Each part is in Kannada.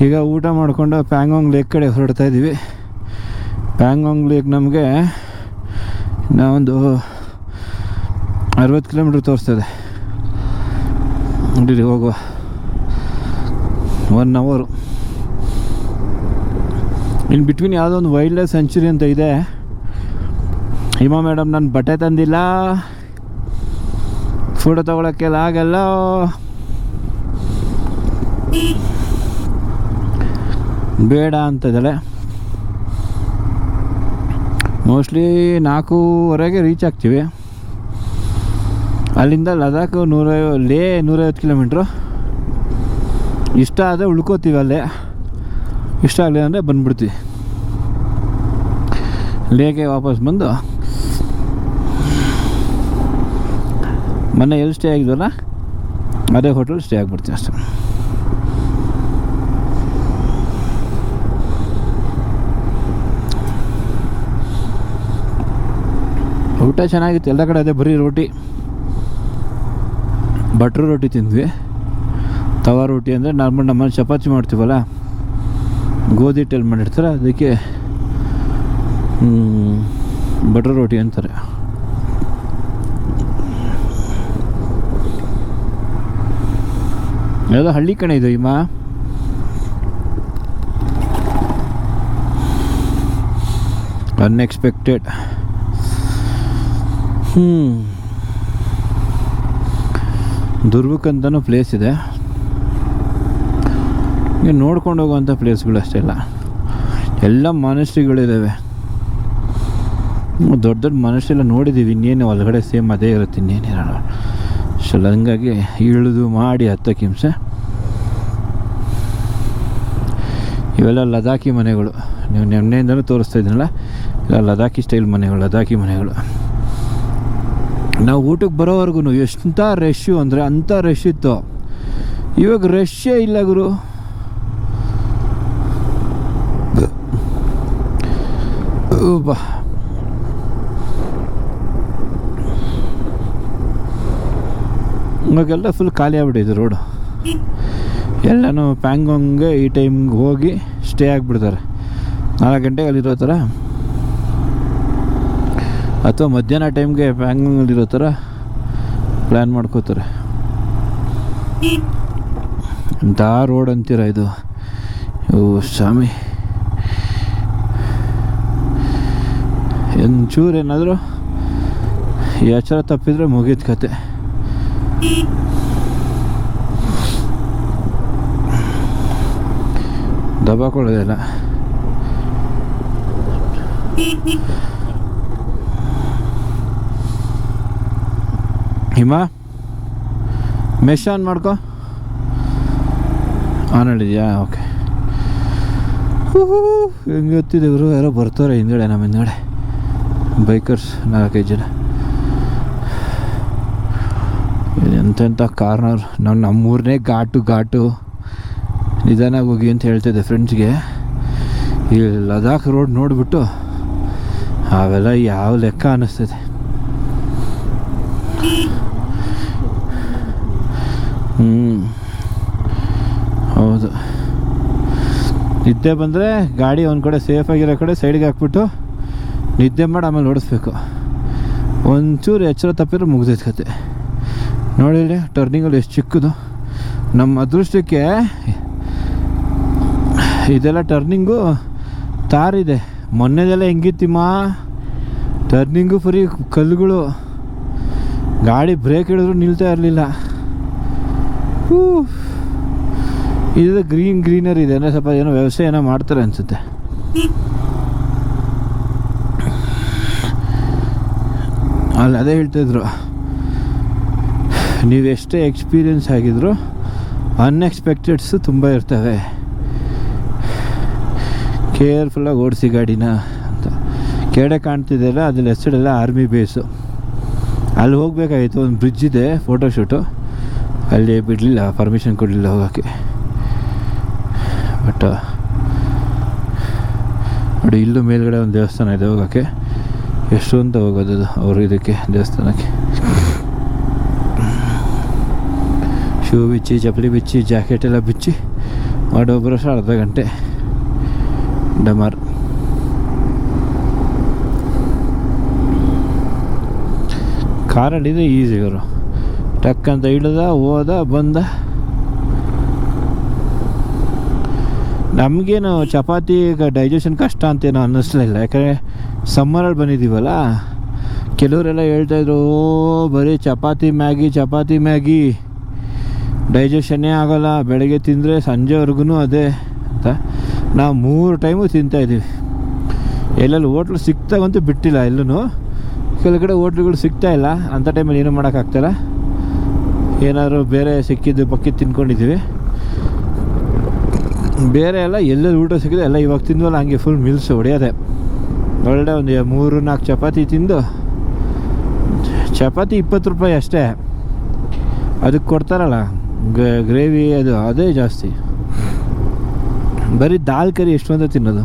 ಈಗ ಊಟ ಮಾಡಿಕೊಂಡು ಪ್ಯಾಂಗಾಂಗ್ ಲೇಕ್ ಕಡೆ ಹೊರಡ್ತಾ ಇದ್ದೀವಿ. ಪ್ಯಾಂಗಾಂಗ್ ಲೇಕ್ ನಮಗೆ ನಾವೊಂದು 60 ಕಿಲೋಮೀಟ್ರ್ ತೋರಿಸ್ತದೆ ನೋಡಿರಿ ಹೋಗುವ. 1 ಅವರು ಇನ್ನು ಬಿಟ್ವೀನ್ ಯಾವುದೋ ಒಂದು ವೈಲ್ಡ್ ಲೈಫ್ ಸೆಂಚುರಿ ಅಂತ ಇದೆ. ಹಿಮಾ ಮೇಡಮ್ ನಾನು ಬಟ್ಟೆ ತಂದಿಲ್ಲ, ಫೋಟೋ ತೊಗೊಳಕ್ಕೆಲ್ಲ ಆಗಲ್ಲ, ಬೇಡ ಅಂತದಲ್ಲ. ಮೋಸ್ಟ್ಲಿ 4:30 ರೀಚ್ ಆಗ್ತೀವಿ. ಅಲ್ಲಿಂದ ಲದಾಖ್ 150 ಕಿಲೋಮೀಟ್ರು. ಇಷ್ಟ ಆದರೆ ಉಳ್ಕೋತೀವಿ ಅಲ್ಲೇ, ಇಷ್ಟ ಆಗಲಿ ಅಂದರೆ ಬಂದ್ಬಿಡ್ತೀವಿ. ಲೇಗೆ ವಾಪಸ್ ಬಂದು ಮೊನ್ನೆ ಎಲ್ಲಿ ಸ್ಟೇ ಆಗಿದ್ವಲ್ಲ ಅದೇ ಹೋಟೆಲ್ ಸ್ಟೇ ಆಗಿಬಿಡ್ತೀವಿ ಅಷ್ಟೇ. ಊಟ ಚೆನ್ನಾಗಿತ್ತು ಎಲ್ಲ ಕಡೆ. ಅದೇ ಬರೀ ರೋಟಿ, ಬಟ್ರ್ ರೋಟಿ ತಿಂದ್ವಿ. ತವಾ ರೋಟಿ ಅಂದರೆ ನಾರ್ಮಲ್ ನಮ್ಮಲ್ಲಿ ಚಪಾತಿ ಮಾಡ್ತೀವಲ್ಲ, ಗೋಧಿ ಹಿಟ್ಟಲ್ಲಿ ಮಾಡಿರ್ತಾರೆ, ಅದಕ್ಕೆ ಬಟ್ರ್ ರೋಟಿ ಅಂತಾರೆ. ಯಾವುದೋ ಹಳ್ಳಿ ಕಣೆ ಇದು ಹಿಮ. ಅನ್ಎಕ್ಸ್ಪೆಕ್ಟೆಡ್. ದುರ್ಗಕ್ಕಂತನೂ ಪ್ಲೇಸ್ ಇದೆ, ನೋಡ್ಕೊಂಡು ಹೋಗುವಂಥ ಪ್ಲೇಸ್ಗಳು ಅಷ್ಟೇ ಇಲ್ಲ. ಎಲ್ಲ ಮಾನಸ್ಟ್ರಿಗಳಿದ್ದಾವೆ, ದೊಡ್ಡ ದೊಡ್ಡ ಮಾನಸ್ಟ್ರಿ ಎಲ್ಲ ನೋಡಿದ್ದೀವಿ. ಇನ್ನೇನು ಒಳಗಡೆ ಸೇಮ್ ಅದೇ ಇರುತ್ತೆ, ಇನ್ನೇನಿರೋಣ. ಸೊ ಹಂಗಾಗಿ ಇಳಿದು ಮಾಡಿ ಹತ್ತಕ್ಕೆ ಹಿಂಸೆ. ಇವೆಲ್ಲ ಲದಾಖಿ ಮನೆಗಳು. ನೀವು ನೆನ್ನೆಯಿಂದಲೂ ತೋರಿಸ್ತಾ ಇದ್ದೀನಲ್ಲ, ಇಲ್ಲ ಲದಾಖಿ ಸ್ಟೈಲ್ ಮನೆಗಳು, ಲದಾಖಿ ಮನೆಗಳು. ನಾವು ಊಟಕ್ಕೆ ಬರೋವರೆಗೂ ಎಂಥ ರಶ್ಶು ಅಂದರೆ ಅಂಥ ರಶ್ ಇತ್ತು. ಇವಾಗ ರಶ್ಶೇ ಇಲ್ಲ ಗುರು. ಬಾ ಇವಾಗೆಲ್ಲ ಫುಲ್ ಖಾಲಿ ಆಗ್ಬಿಟ್ಟಿದೆ ರೋಡು. ಎಲ್ಲನೂ ಪ್ಯಾಂಗಾಂಗ್ಗೆ ಈ ಟೈಮ್ಗೆ ಹೋಗಿ ಸ್ಟೇ ಆಗಿಬಿಡ್ತಾರೆ. 4 ಗಂಟೆಗೆ ಅಲ್ಲಿರೋ ಥರ, ಅಥವಾ ಮಧ್ಯಾಹ್ನ ಟೈಮ್ಗೆ ಪ್ಯಾಂಗಾಂಗಲ್ಲಿರೋ ಥರ ಪ್ಲ್ಯಾನ್ ಮಾಡ್ಕೋತಾರೆ. ಎಂಥ ರೋಡ್ ಅಂತೀರ ಇದು. ಓ ಸ್ವಾಮಿ, ಒಂಚೂರು ಏನಾದರೂ ಎಚ್ಚರ ತಪ್ಪಿದ್ರೆ ಮುಗಿದ ಕತೆ. ದಬಾಕೊಳ್ಳೋದಿಲ್ಲ. ಹಿಮ ಮೆಶ್ ಆನ್ ಮಾಡ್ಕೊ. ಆನ್ ಹೇಳಿದ್ಯಾ? ಓಕೆ. ಹೆಂಗೆ ಗೊತ್ತಿದ್ದೆವರು ಯಾರೋ ಬರ್ತಾರೆ ಹಿಂದ್ಗಡೆ, ನಮ್ಮ ಹಿಂದ್ಗಡೆ ಬೈಕರ್ಸ್ 4-5 ಜನ. ಎಂತೆಂಥ ಕಾರ್ನರ್. ನಮ್ಮೂರನ್ನೇ ಘಾಟು ನಿಧಾನಾಗಿ ಹೋಗಿ ಅಂತ ಹೇಳ್ತಿದ್ದೆ ಫ್ರೆಂಡ್ಸ್ಗೆ. ಈ ಲದಾಖ್ ರೋಡ್ ನೋಡಿಬಿಟ್ಟು ಅವೆಲ್ಲ ಯಾವ ಲೆಕ್ಕ ಅನ್ನಿಸ್ತದೆ. ಹೌದು, ನಿದ್ದೆ ಬಂದರೆ ಗಾಡಿ ಒಂದು ಕಡೆ ಸೇಫಾಗಿರೋ ಕಡೆ ಸೈಡ್ಗೆ ಹಾಕ್ಬಿಟ್ಟು ನಿದ್ದೆ ಮಾಡಿ ಆಮೇಲೆ ಓಡಿಸ್ಬೇಕು. ಒಂಚೂರು ಎಚ್ಚರ ತಪ್ಪಿದ್ರೆ ಮುಗ್ದೈತೆ ಕತೆ. ನೋಡಿ ಟರ್ನಿಂಗಲ್ಲಿ ಎಷ್ಟು ಚಿಕ್ಕದು. ನಮ್ಮ ಅದೃಷ್ಟಕ್ಕೆ ಇದೆಲ್ಲ ಟರ್ನಿಂಗು ತಾರಿದೆ. ಮೊನ್ನೆದೆಲ್ಲ ಹೆಂಗಿತ್ತಿಮ್ಮ, ಟರ್ನಿಂಗು ಬರೀ ಕಲ್ಲುಗಳು. ಗಾಡಿ ಬ್ರೇಕ್ ಹಿಡಿದ್ರು ನಿಲ್ತಾ ಇರಲಿಲ್ಲ. ಇದು ಗ್ರೀನರಿ ಇದೆ ಅಂದರೆ ಸ್ವಲ್ಪ ಏನೋ ವ್ಯವಸಾಯ ಏನೋ ಮಾಡ್ತಾರೆ ಅನಿಸುತ್ತೆ. ಅಲ್ಲಿ ಅದೇ ಹೇಳ್ತಾಯಿದ್ರು, ನೀವೆಷ್ಟೇ ಎಕ್ಸ್ಪೀರಿಯೆನ್ಸ್ ಆಗಿದ್ರು ಅನ್ಎಕ್ಸ್ಪೆಕ್ಟೆಡ್ಸು ತುಂಬ ಇರ್ತವೆ, ಕೇರ್ಫುಲ್ಲಾಗಿ ಓಡಿಸಿ ಗಾಡಿನ ಅಂತ. ಕೆಡೆ ಕಾಣ್ತಿದ್ದೆಲ್ಲ ಅದ್ರಲ್ಲಿ ಹೆಸರೆಲ್ಲ ಆರ್ಮಿ ಬೇಸು. ಅಲ್ಲಿ ಹೋಗಬೇಕಾಗಿತ್ತು, ಒಂದು ಬ್ರಿಡ್ಜ್ ಇದೆ ಫೋಟೋಶೂಟು, ಅಲ್ಲಿ ಬಿಡಲಿಲ್ಲ, ಪರ್ಮಿಷನ್ ಕೊಡಲಿಲ್ಲ ಹೋಗೋಕ್ಕೆ. ಬಟ್ ನೋಡಿ ಇಲ್ಲೂ ಮೇಲ್ಗಡೆ ಒಂದು ದೇವಸ್ಥಾನ ಇದೆ ಹೋಗೋಕ್ಕೆ. ಎಷ್ಟು ಅಂತ ಹೋಗೋದು ಅವರು ಇದಕ್ಕೆ ದೇವಸ್ಥಾನಕ್ಕೆ. ಶೂ ಬಿಚ್ಚಿ, ಚಪ್ಪಲಿ ಬಿಚ್ಚಿ, ಜಾಕೆಟ್ ಎಲ್ಲ ಬಿಚ್ಚಿ ಒಬ್ಬರು ಅಷ್ಟು ಅರ್ಧ ಗಂಟೆ ಡಮಾರ್. ಕಾರಲ್ಲಿದೆ ಈಸಿ, ಇವರು ಟಕ್ ಅಂತ ಇಳಿದ ಹೋದ ಬಂದ. ನಮಗೇನು ಚಪಾತಿ ಡೈಜೆಷನ್ ಕಷ್ಟ ಅಂತೇನೋ ಅನ್ನಿಸ್ಲಿಲ್ಲ, ಯಾಕಂದರೆ ಸಮ್ಮರಲ್ಲಿ ಬಂದಿದ್ದೀವಲ್ಲ. ಕೆಲವರೆಲ್ಲ ಹೇಳ್ತಾಯಿದ್ರು, ಬರೀ ಚಪಾತಿ ಮ್ಯಾಗಿ ಡೈಜೆಷನ್ನೇ ಆಗೋಲ್ಲ, ಬೆಳಗ್ಗೆ ತಿಂದರೆ ಸಂಜೆವರೆಗೂ ಅದೇ ಅಂತ. ನಾವು 3 ಟೈಮು ತಿಂತಾಯಿದ್ದೀವಿ. ಎಲ್ಲೆಲ್ಲಿ ಹೋಟ್ಲು ಸಿಗ್ತಾಗಂತೂ ಬಿಟ್ಟಿಲ್ಲ. ಎಲ್ಲೂ ಕೆಲವು ಕಡೆ ಹೋಟ್ಲುಗಳು ಸಿಗ್ತಾಯಿಲ್ಲ, ಅಂಥ ಟೈಮಲ್ಲಿ ಏನೂ ಮಾಡೋಕ್ಕಾಗ್ತಾಯಿಲ್ಲ. ಏನಾದರೂ ಬೇರೆ ಸಿಕ್ಕಿದ್ದು ಪಕ್ಕಿದ್ದು ತಿನ್ಕೊಂಡಿದ್ದೀವಿ. ಬೇರೆ ಎಲ್ಲ ಎಲ್ಲೆಲ್ಲಿ ಊಟ ಸಿಕ್ಕಿದೆ ಎಲ್ಲ ಇವಾಗ ತಿಂದ್ವಲ್ಲ, ಹಂಗೆ ಫುಲ್ ಮಿಲ್ಸ್ ಹೊಡೆಯೋದೆ. ಒಳ್ಳೆ ಒಂದು 3-4 ಚಪಾತಿ ತಿಂದು, ಚಪಾತಿ 20 ರೂಪಾಯಿ ಅಷ್ಟೇ, ಅದಕ್ಕೆ ಕೊಡ್ತಾರಲ್ಲ ಗ್ರೇವಿ, ಅದೇ ಜಾಸ್ತಿ. ಬರೀ ದಾಲ್ ಕರಿ ಎಷ್ಟು ಅಂತ ತಿನ್ನೋದು.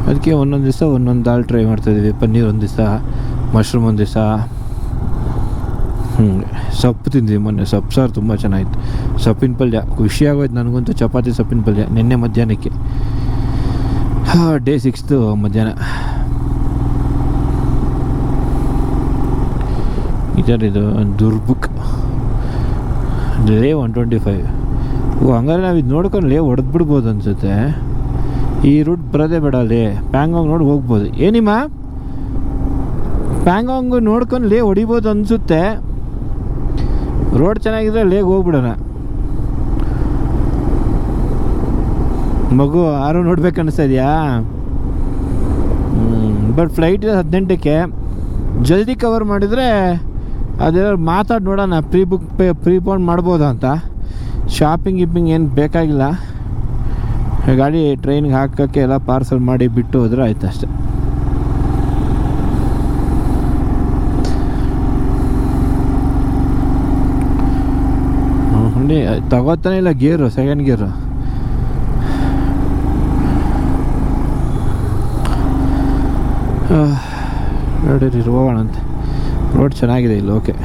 ಅದಕ್ಕೆ ಒಂದೊಂದು ದಿವಸ ಒಂದೊಂದು ದಾಲ್ ಟ್ರೈ ಮಾಡ್ತಾಯಿದ್ದೀವಿ. ಪನ್ನೀರ್ ಒಂದು ದಿವಸ, ಮಶ್ರೂಮ್ ಒಂದು ದಿವಸ. ಸೊಪ್ಪು ತಿಂದ್ವಿ ಮೊನ್ನೆ, ಸೊಪ್ಪು ಸಾರು ತುಂಬ ಚೆನ್ನಾಗಿತ್ತು. ಸೊಪ್ಪಿನ ಪಲ್ಯ ಖುಷಿಯಾಗೋಯ್ತು ನನಗಂತೂ. ಚಪಾತಿ ಸೊಪ್ಪಿನ ಪಲ್ಯ ನಿನ್ನೆ ಮಧ್ಯಾಹ್ನಕ್ಕೆ, ಡೇ 6 ಮಧ್ಯಾಹ್ನ. ಇದರಿದು ದುರ್ಬುಕ್ ಲೇ 125. ಹಂಗಾರೆ ನಾವು ಇದು ನೋಡ್ಕೊಂಡು ಲೇ ಹೊಡೆದ್ಬಿಡ್ಬೋದು ಅನಿಸುತ್ತೆ. ಈ ರೂಟ್ ಬರೋದೇ ಬೇಡ, ಲೇ ಪ್ಯಾಂಗಾಂಗ್ ನೋಡಿ ಹೋಗ್ಬೋದು. ಏನಿಮ್ಮ ಪ್ಯಾಂಗಾಂಗ್ ನೋಡ್ಕೊಂಡು ಲೇ ಹೊಡಿಬೋದು ಅನಿಸುತ್ತೆ. ರೋಡ್ ಚೆನ್ನಾಗಿದ್ರೆ ಲೇಗೆ ಹೋಗ್ಬಿಡೋಣ. ಮಗು ಯಾರು ನೋಡ್ಬೇಕು ಅನ್ನಿಸ್ತಾ ಇದೆಯಾ? ಬಟ್ ಫ್ಲೈಟ್ 18ಕ್ಕೆ, ಜಲ್ದಿ ಕವರ್ ಮಾಡಿದರೆ ಅದೇನಾದ್ರು ಮಾತಾಡಿ ನೋಡೋಣ, ಪ್ರೀಪೋನ್ ಮಾಡ್ಬೋದಾ ಅಂತ. ಶಾಪಿಂಗ್ ಏನು ಬೇಕಾಗಿಲ್ಲ, ಗಾಡಿ ಟ್ರೈನ್ಗೆ ಹಾಕೋಕ್ಕೆ ಎಲ್ಲ ಪಾರ್ಸಲ್ ಮಾಡಿ ಬಿಟ್ಟು ಹೋದ್ರೆ ಆಯ್ತು ಅಷ್ಟೆ. ತಗೋತಾನೆ ಇಲ್ಲ ಗೇರು, ಸೆಕೆಂಡ್ ಗೇರು. ನೋಡಿರಿ ಹೋಗೋಣ ಅಂತ. ರೋಡ್ ಚೆನ್ನಾಗಿದೆ ಇಲ್ಲಿ, ಓಕೆ.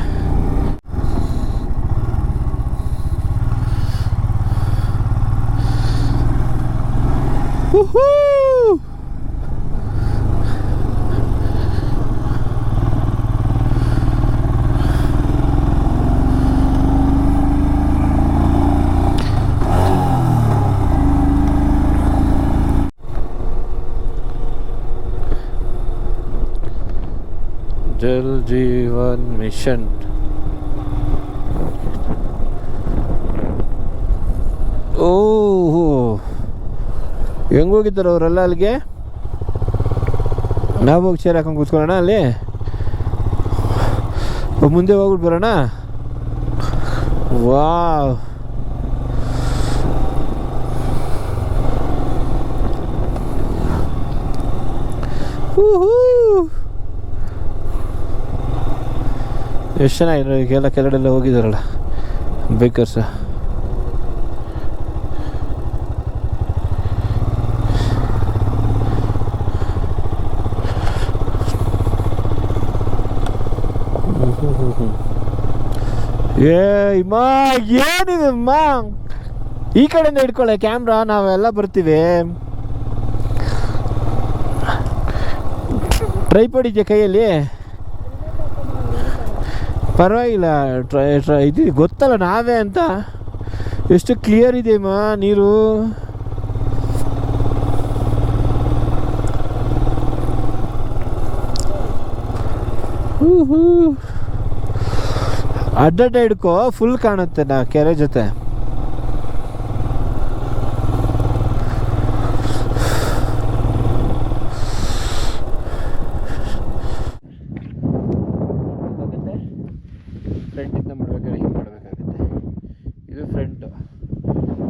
ಜಲ್ ಜೀವನ್ ಮಿಷನ್. ಓಹೋ, ಹೆಂಗೆ ಹೋಗಿದ್ದಾರೆ ಅವರೆಲ್ಲ ಅಲ್ಲಿಗೆ? ನಾವು ಹೋಗಿ ಚೇರ್ ಹಾಕೊಂಡು ಕೂತ್ಕೊಳ್ಳೋಣ ಅಲ್ಲಿ, ಮುಂದೆ ಹೋಗ್ಬಿಟ್ಟು ಬರೋಣ. ವಾವ್, ಎಷ್ಟು ಚೆನ್ನಾಗಿರೋ ಈಗೆಲ್ಲ ಕೆಳಗಡೆಲ್ಲ ಹೋಗಿದ್ದಾರಲ್ಲ ಬೈಕರ್ಸ್. ಇಮ್ಮ ಏನಿದೆ ಅಮ್ಮ, ಈ ಕಡೆಯಿಂದ ಇಟ್ಕೊಳ್ಳೆ ಕ್ಯಾಮ್ರಾ, ನಾವೆಲ್ಲ ಬರ್ತೀವಿ. ಟ್ರೈಪಾಡ್ ಇದೆಯಾ ಕೈಯಲ್ಲಿ? ಪರವಾಗಿಲ್ಲ, ಇದು ಗೊತ್ತಲ್ಲ ನಾವೇ ಅಂತ. ಎಷ್ಟು ಕ್ಲಿಯರ್ ಇದೆ ಅಮ್ಮ ನೀರು. ಅಡ್ಡ ಹಿಡ್ಕೋ, ಫುಲ್ ಕಾಣುತ್ತೆ ನಾ ಕೆರೆ ಜೊತೆ. ಫ್ರಂಟಿಂದ ಮಾಡ್ಬೇಕಾದ್ರೆ ಹಿಂಗೆ ಮಾಡಬೇಕಾಗುತ್ತೆ. ಇದು ಫ್ರಂಟು,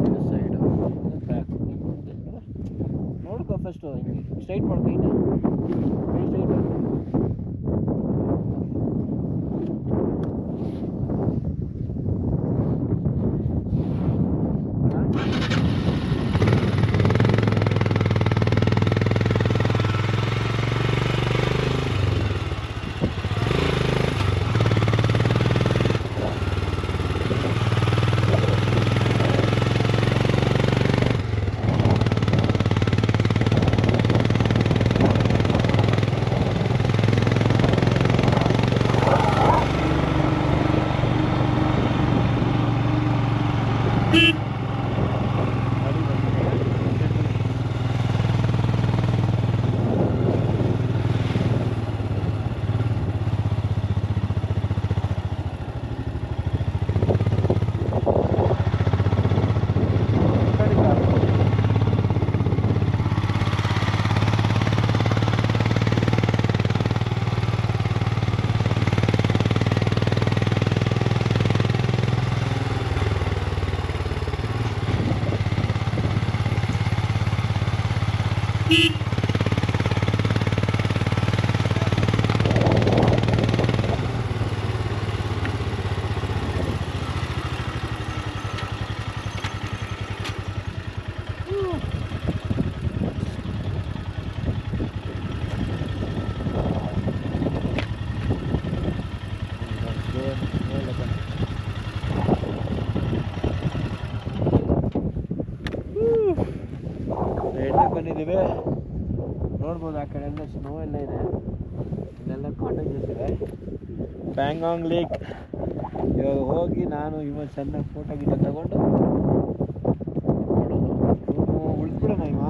ಇದು ಸೈಡು, ಇದು ಬ್ಯಾಕು. ನೋಡ್ಕೋ ಫಸ್ಟು, ಹಿಂಗೆ ಸ್ಟ್ರೈಟ್ ಮಾಡ್ಕೊ, ಇನ್ನು ಸ್ಟ್ರೈಟ್. ನೋಡ್ಬೋದು ಆ ಕಡೆ ಎಲ್ಲ ಸ್ನೋ ಎಲ್ಲ ಇದೆ, ಇಲ್ಲೆಲ್ಲ ಕಾಟೇಜಸ್ ಇದೆ. ಪ್ಯಾಂಗಾಂಗ್ ಲೇಕ್ ಇವಾಗ ಹೋಗಿ ನಾನು ಇವಾಗ ಚೆನ್ನಾಗಿ ಫೋಟೋ ಗೀಟೋ ತಗೊಂಡು ಉಳಿದ್ಬಿಡೋಣ ಇವ.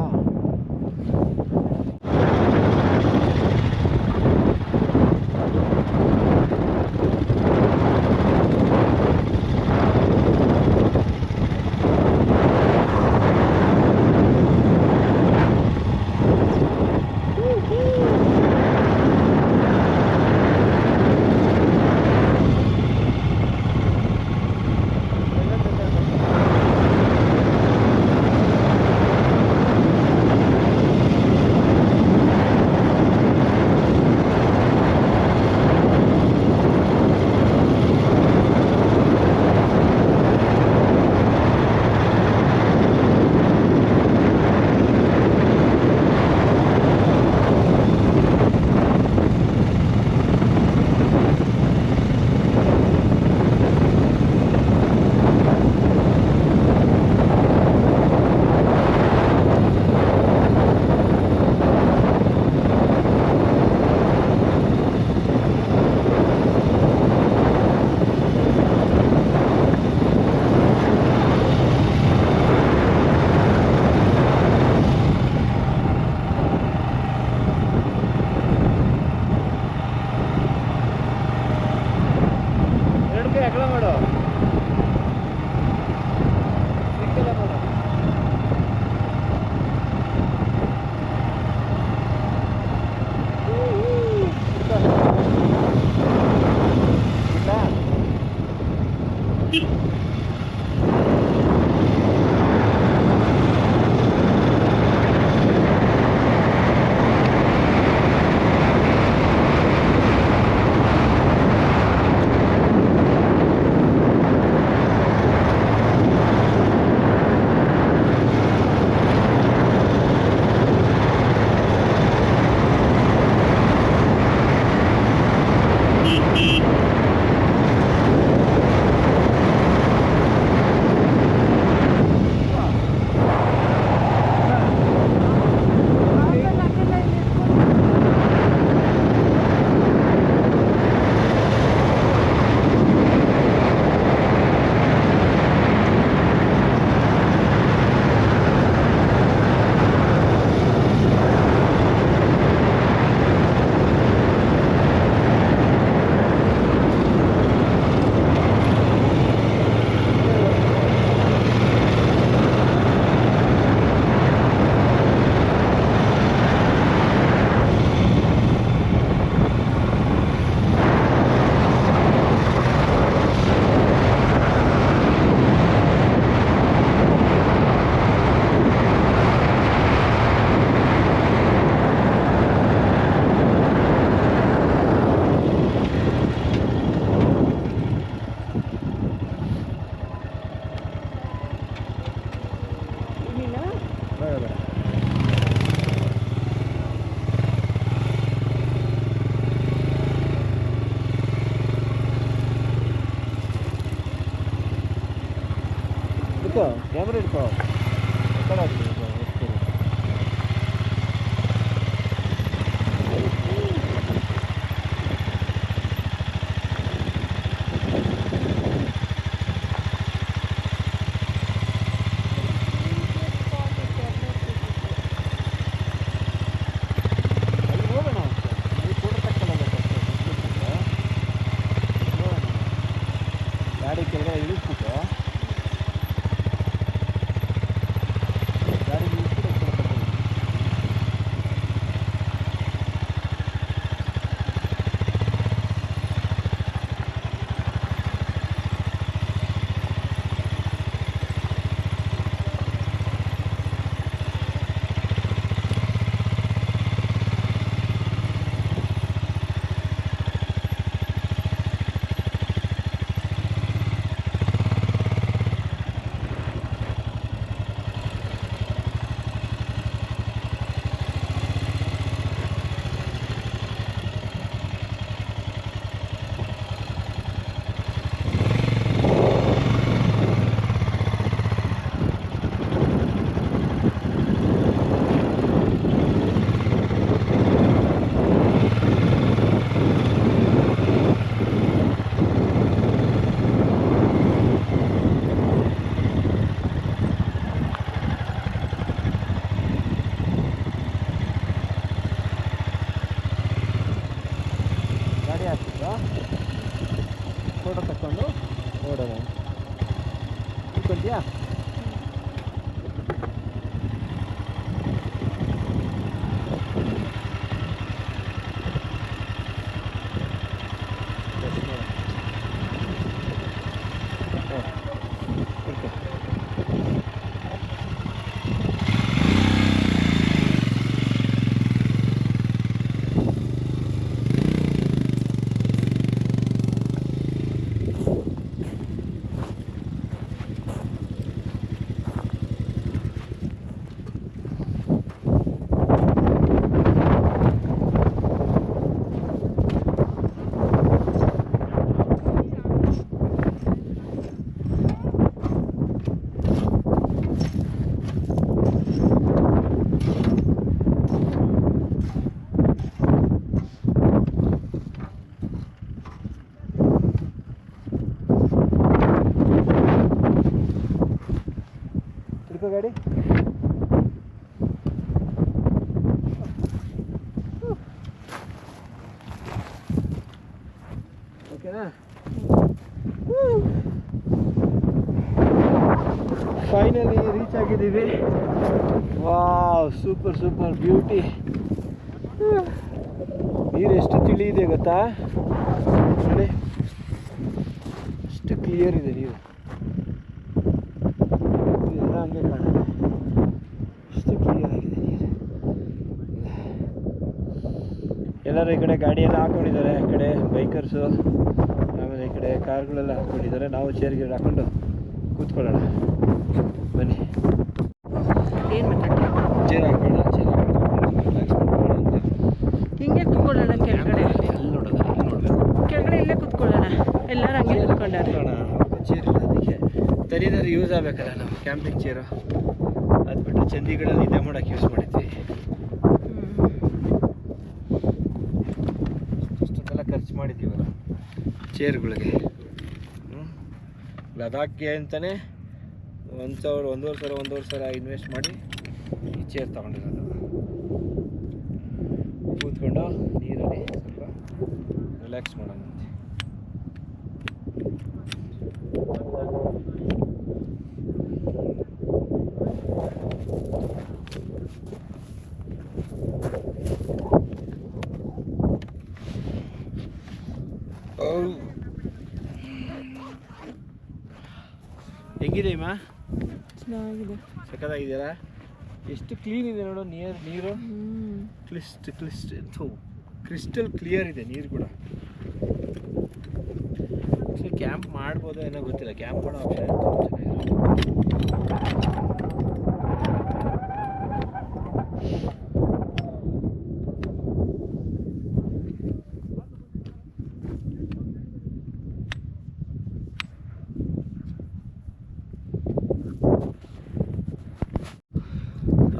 ಕ್ಯಾಮ್ರಾ ಹಿಡ್ಕೋ. ಗಾಡಿ ಕೆಳಗಡೆ ಇಳಿಸ್ಬಿಟ್ಟು ಫೋಟೋ ತಗೊಂಡು ನೋಡೋಣ. ಇಟ್ಕೊಂತೀಯಾ? ಗಾಡಿ ಓಕೆನಾ? ಫೈನಲಿ ರೀಚ್ ಆಗಿದ್ದೀವಿ. Wow, super super beauty. ನೀರು ಎಷ್ಟು ತಿಳಿ ಇದೆ ಗೊತ್ತಾ ನೋಡಿ, ಎಷ್ಟು ಕ್ಲಿಯರ್ ಇದೆ ನೀರು. ಹಂಗೆ ಕಾಣುತ್ತೆ, ಎಷ್ಟು ಕ್ಲಿಯರ್ ಆಗಿದೆ ನೀರು. ಎಲ್ಲರೂ ಈ ಕಡೆ ಗಾಡಿಯೆಲ್ಲ ಹಾಕೊಂಡಿದ್ದಾರೆ, ಆ ಕಡೆ ಬೈಕರ್ಸು, ಆಮೇಲೆ ಈ ಕಡೆ ಕಾರ್ಗಳೆಲ್ಲ ಹಾಕ್ಕೊಂಡಿದ್ದಾರೆ. ನಾವು ಚೇರ್ಗೆ ಹಾಕೊಂಡು ಕೂತ್ಕೊಳ್ಳೋಣ ಬನ್ನಿ. ಚೇರ್ ಹಾಕೋಣ, ಚೇರ್ ಹಾಕೊಂಡು ರಿಲ್ಯಾಕ್ಸ್ ಮಾಡ್ಕೊಳ್ಳೋಣ ಅಂತ. ಹಿಂಗೆ ಕೂತ್ಕೊಳ್ಳೋಣ ಕೆಳಗಡೆ, ಅಲ್ಲಿ ನೋಡೋಣ, ಅಲ್ಲಿ ನೋಡಬೇಕು. ಕೆಳಗಡೆ ಇಲ್ಲೇ ಕೂತ್ಕೊಳ್ಳೋಣ, ಎಲ್ಲರೂ ಹಂಗೆ ಕೂತ್ಕೊಂಡಾರೆ. ಚೇರ್ ಇಲ್ಲ, ಅದಕ್ಕೆ ತಲೆದಾರು ಯೂಸ್ ಆಗಬೇಕಲ್ಲ ನಾವು ಕ್ಯಾಂಪಿಂಗ್ ಚೇರು. ಅದು ಬಿಟ್ಟು ಚಂದಿಗಳಲ್ಲಿ ನಿದ್ದೆ ಮಾಡೋಕ್ಕೆ ಯೂಸ್ ಮಾಡಿದ್ವಿ. ಅಷ್ಟೊಂದೆಲ್ಲ ಖರ್ಚು ಮಾಡಿದ್ದೀವಲ್ಲ ಚೇರ್ಗಳಿಗೆ. ಲದಾಖ್ಗೆ ಅಂತಲೇ 1,000 ಒಂದೂವರೆ ಸಾವಿರ ಇನ್ವೆಸ್ಟ್ ಮಾಡಿ ಈ ಚೇರ್ ತೊಗೊಂಡಿರೋದು. ಕೂತ್ಕೊಂಡು ನೀರಲ್ಲಿ ಸ್ವಲ್ಪ ರಿಲ್ಯಾಕ್ಸ್ ಮಾಡೋಣ ಅಂತ. ಹೆಂಗಿದೆ ಅಮ್ಮ? ಚೆನ್ನಾಗಿದೆ, ಸಕ್ಕತ್ತಾಗಿದೆಯಲ್ಲ. ಎಷ್ಟು ಕ್ಲೀನ್ ಇದೆ ನೋಡು ನೀರು. ಕ್ರಿಸ್ಟಲ್ ಕ್ಲಿಯರ್ ಇದೆ ನೀರು ಕೂಡ. ಕ್ಯಾಂಪ್ ಮಾಡ್ಬೋದು ಏನೋ ಗೊತ್ತಿಲ್ಲ, ಕ್ಯಾಂಪ್ ಮಾಡೋ ಆಪ್ಷನ್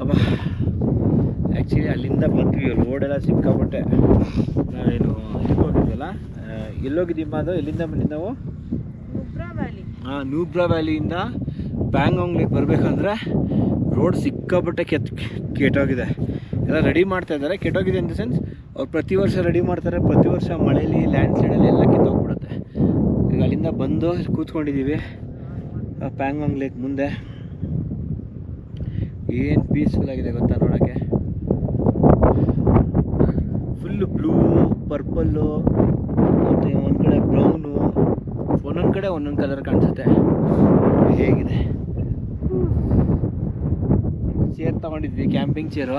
ಅಬ್ಬಾ. ಆ್ಯಕ್ಚುಲಿ ಅಲ್ಲಿಂದ ಬಂದ್ವಿ, ರೋಡೆಲ್ಲ ಸಿಕ್ಕಾಬಿಟ್ಟೆ. ನಾವೇನು ಇದಕ್ಕೆ ಹೋಗಿದ್ವಲ್ಲ, ಎಲ್ಲೋಗಿದ್ದೀಮ್ಮ ಅದು? ಎಲ್ಲಿಂದ ಬಂದಿದ್ದು ನಾವು? ನೂಬ್ರಾ ವ್ಯಾಲಿಯಿಂದ ಪ್ಯಾಂಗಾಂಗ್ಲಿಗೆ ಬರಬೇಕಂದ್ರೆ ರೋಡ್ ಸಿಕ್ಕಾಬಿಟ್ಟೆ ಕೆಟ್ಟೋಗಿದೆ. ಎಲ್ಲ ರೆಡಿ ಮಾಡ್ತಾ ಇದ್ದಾರೆ. ಕೆಟ್ಟೋಗಿದೆ ಇನ್ ದ ಸೆನ್ಸ್, ಅವ್ರು ಪ್ರತಿ ವರ್ಷ ರೆಡಿ ಮಾಡ್ತಾರೆ. ಪ್ರತಿ ವರ್ಷ ಮಳೆಯಲ್ಲಿ ಲ್ಯಾಂಡ್ ಸ್ಲೈಡಲ್ಲಿ ಎಲ್ಲ ಕಿತ್ತೋಗ್ಬಿಡುತ್ತೆ. ಈಗ ಅಲ್ಲಿಂದ ಬಂದು ಕೂತ್ಕೊಂಡಿದ್ದೀವಿ ಪ್ಯಾಂಗಾಂಗ್ ಲೇಕ್ ಮುಂದೆ. ಏನು ಪೀಸ್ಫುಲ್ ಆಗಿದೆ ಗೊತ್ತಾ ನೋಡೋಕ್ಕೆ. ಫುಲ್ಲು ಬ್ಲೂ, ಪರ್ಪಲ್ಲು, ಮತ್ತು ಒಂದು ಕಡೆ ಬ್ರೌನು, ಒಂದೊಂದು ಕಡೆ ಒಂದೊಂದು ಕಲರ್ ಕಾಣಿಸುತ್ತೆ. ಹೇಗಿದೆ. ಚೇರ್ ತೊಗೊಂಡಿದ್ವಿ, ಕ್ಯಾಂಪಿಂಗ್ ಚೇರು.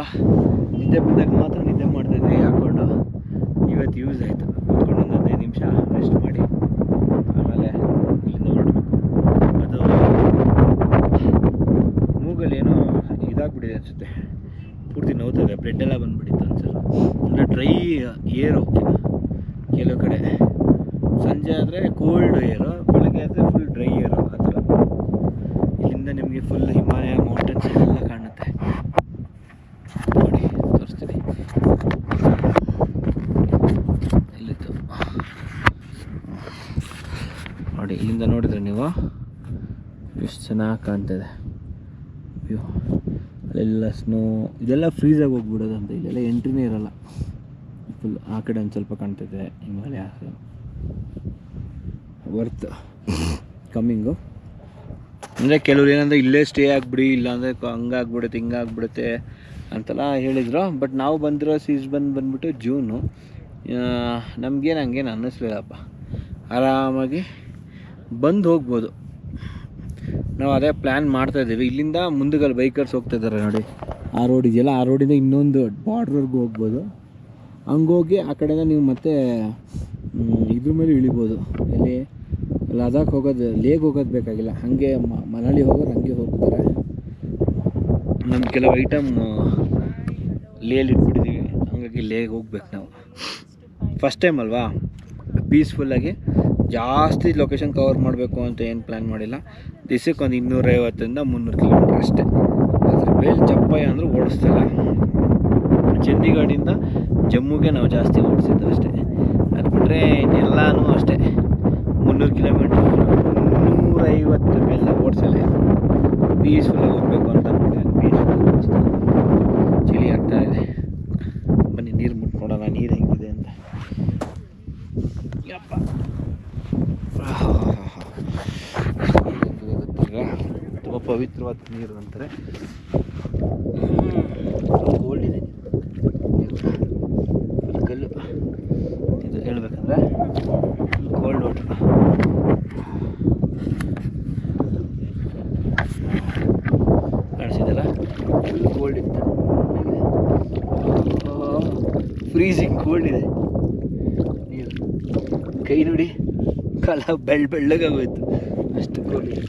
ನಿದ್ದೆ ಬಂದಾಗ ಮಾತ್ರ ನಿದ್ದೆ ಮಾಡ್ತಾಯಿದ್ವಿ ಹಾಕ್ಕೊಂಡು. ಇವತ್ತು ಯೂಸ್ ಆಯಿತು. ಕೂತ್ಕೊಂಡು ಒಂದು 15 ನಿಮಿಷ ರೆಸ್ಟ್ ಮಾಡಿ ಆಮೇಲೆ ಇಲ್ಲಿಂದ ಹೊರಡಬೇಕು. ಅದು ಮೂಗಲ್ಲಿ ಏನೋ ಇದಾಗ್ಬಿಟ್ಟಿದೆ ಅನಿಸುತ್ತೆ, ಪೂರ್ತಿ ನೋವ್ತದೆ, ಬ್ಲಡ್ ಎಲ್ಲ ಬಂದುಬಿಟ್ಟಿತ್ತು ಅನ್ಸಲ್ಲ. ಅಂದರೆ ಡ್ರೈ ಏರು ಕೆಲವು ಕಡೆ. ಸಂಜೆ ಆದರೆ ಕೋಲ್ಡ್ ಏರು, ಬೆಳಗ್ಗೆ ಆದರೆ ಫುಲ್ ಡ್ರೈ ಏರು. ಆ ಥರ ಇಲ್ಲಿಂದ ನಿಮಗೆ ಫುಲ್ ಹಿಮಾಲಯ ಮೌಂಟೇನ್ಸ್ ಎಲ್ಲ ಕಾಣುತ್ತೆ. ನೋಡಿ ತೋರಿಸ್ತೀನಿ, ಇಲ್ಲಿತ್ತು ನೋಡಿ. ಇಲ್ಲಿಂದ ನೋಡಿದ್ರೆ ನೀವು ಎಷ್ಟು ಚೆನ್ನಾಗಿ ಕಾಣ್ತಿದೆ ವ್ಯೂ. ಅಲ್ಲೆಲ್ಲ ಸ್ನೋ, ಇದೆಲ್ಲ ಫ್ರೀಸಾಗಿ ಹೋಗ್ಬಿಡೋದಂತ. ಇಲ್ಲೆಲ್ಲ ಎಂಟ್ರಿನೇ ಇರೋಲ್ಲ ಫುಲ್. ಆ ಕಡೆ ಒಂದು ಸ್ವಲ್ಪ ಕಾಣ್ತೈತೆ ಹಿಮಾಲಯ. Worth coming. ಅಂದರೆ ಕೆಲವ್ರು ಏನಂದರೆ ಇಲ್ಲೇ ಸ್ಟೇ ಆಗಿಬಿಡಿ, ಇಲ್ಲಾಂದರೆ ಹಂಗಾಗ್ಬಿಡುತ್ತೆ ಹಿಂಗಾಗ್ಬಿಡುತ್ತೆ ಅಂತೆಲ್ಲ ಹೇಳಿದರು. ಬಟ್ ನಾವು ಬಂದಿರೋ ಬಂದುಬಿಟ್ಟು ಜೂನು. ನಮಗೇನು ಹಂಗೇನು ಅನ್ನಿಸ್ಲಿಲ್ಲಪ್ಪ, ಆರಾಮಾಗಿ ಬಂದು ಹೋಗ್ಬೋದು. ನಾವು ಅದೇ ಪ್ಲ್ಯಾನ್ ಮಾಡ್ತಾಯಿದ್ದೀವಿ. ಇಲ್ಲಿಂದ ಮುಂದಗಲ್ಲಿ ಬೈಕರ್ಸ್ ಹೋಗ್ತಾಯಿದ್ದಾರೆ ನೋಡಿ, ಆ ರೋಡ್ ಇದೆಯಲ್ಲ, ಆ ರೋಡಿಂದ ಇನ್ನೊಂದು ಬಾರ್ಡ್ರ್ವರೆಗೂ ಹೋಗ್ಬೋದು. ಹಂಗೋಗಿ ಆ ಕಡೆಯಿಂದ ನೀವು ಮತ್ತೆ ಇದ್ರ ಮೇಲೆ ಇಳಿಬೋದು. ಇಲ್ಲಿ ಲದಾಖ್ ಹೋಗೋದು, ಲೇಗ್ ಹೋಗೋದು ಬೇಕಾಗಿಲ್ಲ, ಹಾಗೆ ಮನಾಲಿ ಹೋಗೋರು ಹಂಗೆ ಹೋಗ್ತಾರೆ. ನಮ್ಮ ಕೆಲವು ಐಟಮ್ ಲೇಲಿ ಇಟ್ಬಿಟ್ಟಿದ್ದೀವಿ, ಹಾಗಾಗಿ ಲೇಗ್ ಹೋಗ್ಬೇಕು ನಾವು. ಫಸ್ಟ್ ಟೈಮ್ ಅಲ್ವಾ, ಪೀಸ್ಫುಲ್ಲಾಗಿ ಜಾಸ್ತಿ ಲೊಕೇಶನ್ ಕವರ್ ಮಾಡಬೇಕು ಅಂತ ಏನು ಪ್ಲ್ಯಾನ್ ಮಾಡಿಲ್ಲ. ದಿಸಕ್ಕೆ ಒಂದು 250 300 ಕಿಲೋಮೀಟ್ರ್ ಅಷ್ಟೇ. ಅದ್ರ ಮೇಲೆ ಜಪ್ಪಯ್ಯ ಅಂದರೆ ಓಡಿಸ್ತಿಲ್ಲ. ಚಂಡೀಗಢಿಂದ ಜಮ್ಮುಗೆ ನಾವು ಜಾಸ್ತಿ ಓಡಿಸಿದ್ದು ಅಷ್ಟೇ. ಅದು ಬಿಟ್ಟರೆ ಇನ್ನೆಲ್ಲನೂ ಅಷ್ಟೇ 300 ಕಿಲೋಮೀಟ್ರ್ 350 ಮೇಲೆ ಓಡಿಸಲ್ಲ. ಪೀಸ್ಫುಲ್ಲಾಗಿ ಹೋಗಬೇಕು ಅಂತ ಅಂದ್ಬಿಟ್ಟಿದ್ದೀನಿ. ಪೀಸ್ಫುಲ್ ಚಳಿ ಆಗ್ತಾ ಇದೆ. ಬನ್ನಿ ನೀರು ಮುಟ್ಕೊಡೋಣ, ನೀರು ಹೆಂಗಿದೆ ಅಂತ. ಯಪ್ಪ ಗೊತ್ತಿಲ್ಲ, ತುಂಬ ಪವಿತ್ರವಾದ ನೀರು ಅಂತಾರೆ. ಗೋಲ್ಡ್ ಇದೆ ಕಲ್ಲು, ಇದು ಹೇಳ್ಬೇಕಂದ್ರೆ ಗೋಲ್ಡ್ ವಾಟರ್. ಕಾಣಿಸಿದಲ್ಲ, ಗೋಲ್ಡ್ ಇತ್ತು, ಫ್ರೀಸಿಂಗ್ ಗೋಲ್ಡ್ ಇದೆ ನೀರು. ಕೈ ನೋಡಿ, ಕಾಲ ಬೆಳ್ಳಗಾಗೋಯ್ತು, ಅಷ್ಟು ಗೋಲ್ಡ್ ಇದೆ.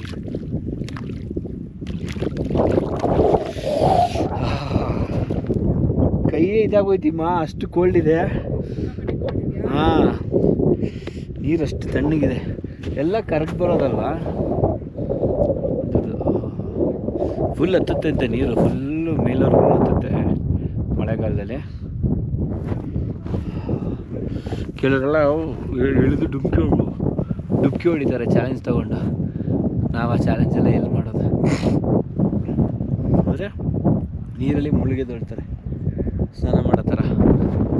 ಕೈಯೇ ಇದಾಗೋಯ್ತಿಮ್ಮ, ಅಷ್ಟು ಕೋಲ್ಡ್ ಇದೆ. ಹಾಂ, ನೀರು ಅಷ್ಟು ತಣ್ಣಗಿದೆ. ಎಲ್ಲ ಕರೆಕ್ಟ್ ಬರೋದಲ್ವಾ, ಫುಲ್ ಹತ್ತುತ್ತೆ ಅಂತೆ ನೀರು, ಫುಲ್ಲು ಮೇಲವರೆಗೂ ಹತ್ತುತ್ತೆ ಮಳೆಗಾಲದಲ್ಲಿ. ಕೆಲವರೆಲ್ಲ ಇಳಿದು ಡುಬ್ಕಿ ಹೊಡಿತಾರೆ ಚಾಲೆಂಜ್ ತೊಗೊಂಡು. ನಾವು ಆ ಚಾಲೆಂಜೆಲ್ಲ ಎಲ್ಲಿ ಮಾಡೋದು? ಅಂದರೆ ನೀರಲ್ಲಿ ಮುಳುಗೆ ತೊಳ್ತಾರೆ, ಸ್ನಾನ ಮಾಡೋ ಥರ,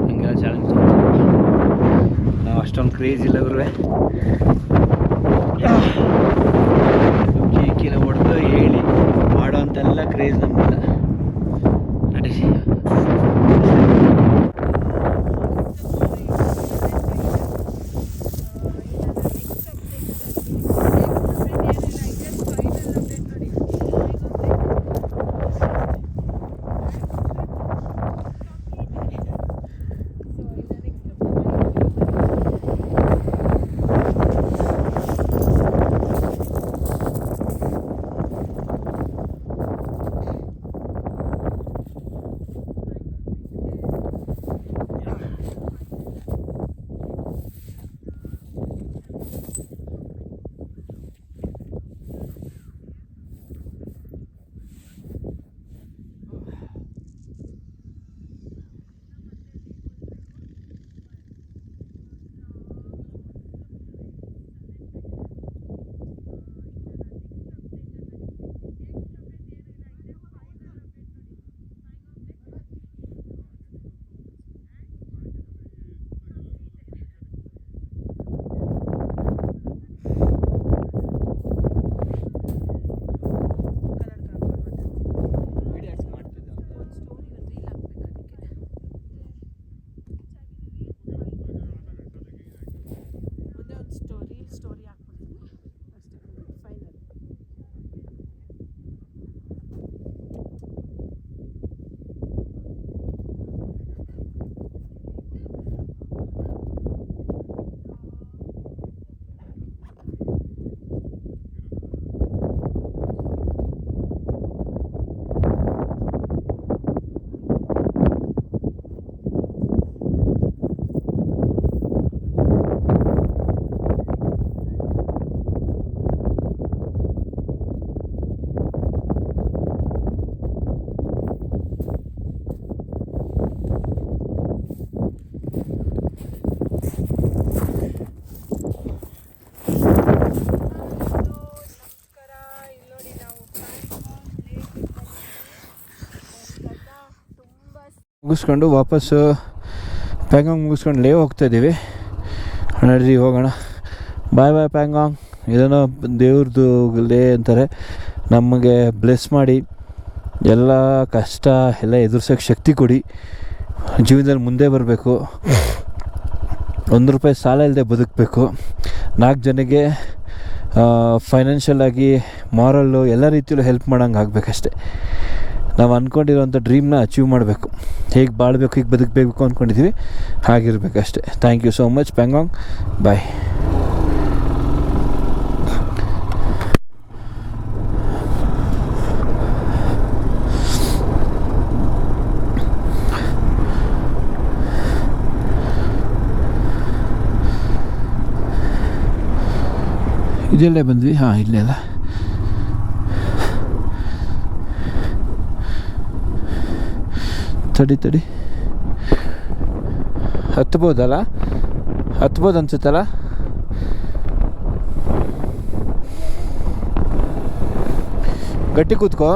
ಹಂಗೆಲ್ಲ ಚಾಲೆಂಜ್ ತೊಗೊಳ್ತಾರೆ. ನಾವು ಅಷ್ಟೊಂದು ಕ್ರೇಜ್ ಇಲ್ಲ ಗುರುವೆ. ಡುಬ್ಕಿ ಕೀಲ ಹೊಡೆದು ಹೇಳಿ ಮಾಡೋ ಅಂತೆಲ್ಲ ಕ್ರೇಜ್ ನಮ್ಮಿಲ್ಲ. ನಡೆಸಿ ಸ್ಟೋರಿ ಹಾಕ್ಬಿಡ್ತೀನಿ ಅಷ್ಟೇ, ಫೈನಲ್. ಮುಗಿಸ್ಕೊಂಡು ವಾಪಸ್ಸು ಪ್ಯಾಕಿಂಗ್ ಮುಗಿಸ್ಕೊಂಡು ಲೇ ಹೋಗ್ತಾಯಿದ್ದೀವಿ. ನಡ್ರಿ ಹೋಗೋಣ. ಬಾಯ್ ಬಾಯ್ ಪ್ಯಾಂಗಾಂಗ್. ಇದೇನೋ ದೇವ್ರದ್ದು ಲೇ ಅಂತಾರೆ. ನಮಗೆ ಬ್ಲೆಸ್ ಮಾಡಿ ಎಲ್ಲ ಕಷ್ಟ ಎಲ್ಲ ಎದುರ್ಸೋಕ್ಕೆ ಶಕ್ತಿ ಕೊಡಿ. ಜೀವನದಲ್ಲಿ ಮುಂದೆ ಬರಬೇಕು. ₹1 ಸಾಲ ಇಲ್ಲದೆ ಬದುಕಬೇಕು. 4 ಜನಕ್ಕೆ ಫೈನಾನ್ಷಿಯಲಾಗಿ, ಮಾರಲ್ಲು ಎಲ್ಲ ರೀತಿಯಲ್ಲೂ ಹೆಲ್ಪ್ ಮಾಡೋಂಗೆ ಆಗಬೇಕಷ್ಟೆ. ನಾವು ಅಂದ್ಕೊಂಡಿರೋಂಥ ಡ್ರೀಮ್ನ ಅಚೀವ್ ಮಾಡಬೇಕು. ಹೇಗೆ ಬಾಳಬೇಕು, ಹೇಗೆ ಬದುಕಬೇಕು ಅಂದ್ಕೊಂಡಿದ್ದೀವಿ ಹಾಗಿರ್ಬೇಕಷ್ಟೆ. Thank you so much Pangong. Bye. ಇದೆಲ್ಲೇ ಬಂದ್ವಿ. ಹಾಂ, ಇಲ್ಲೇ ಅಲ್ಲ. ತಡಿ ಹತ್ಬೋದಲ್ಲ, ಹತ್ಬೋದು ಅನ್ಸುತ್ತಲ್ಲ. ಗಟ್ಟಿ ಕೂತ್ಕೋ.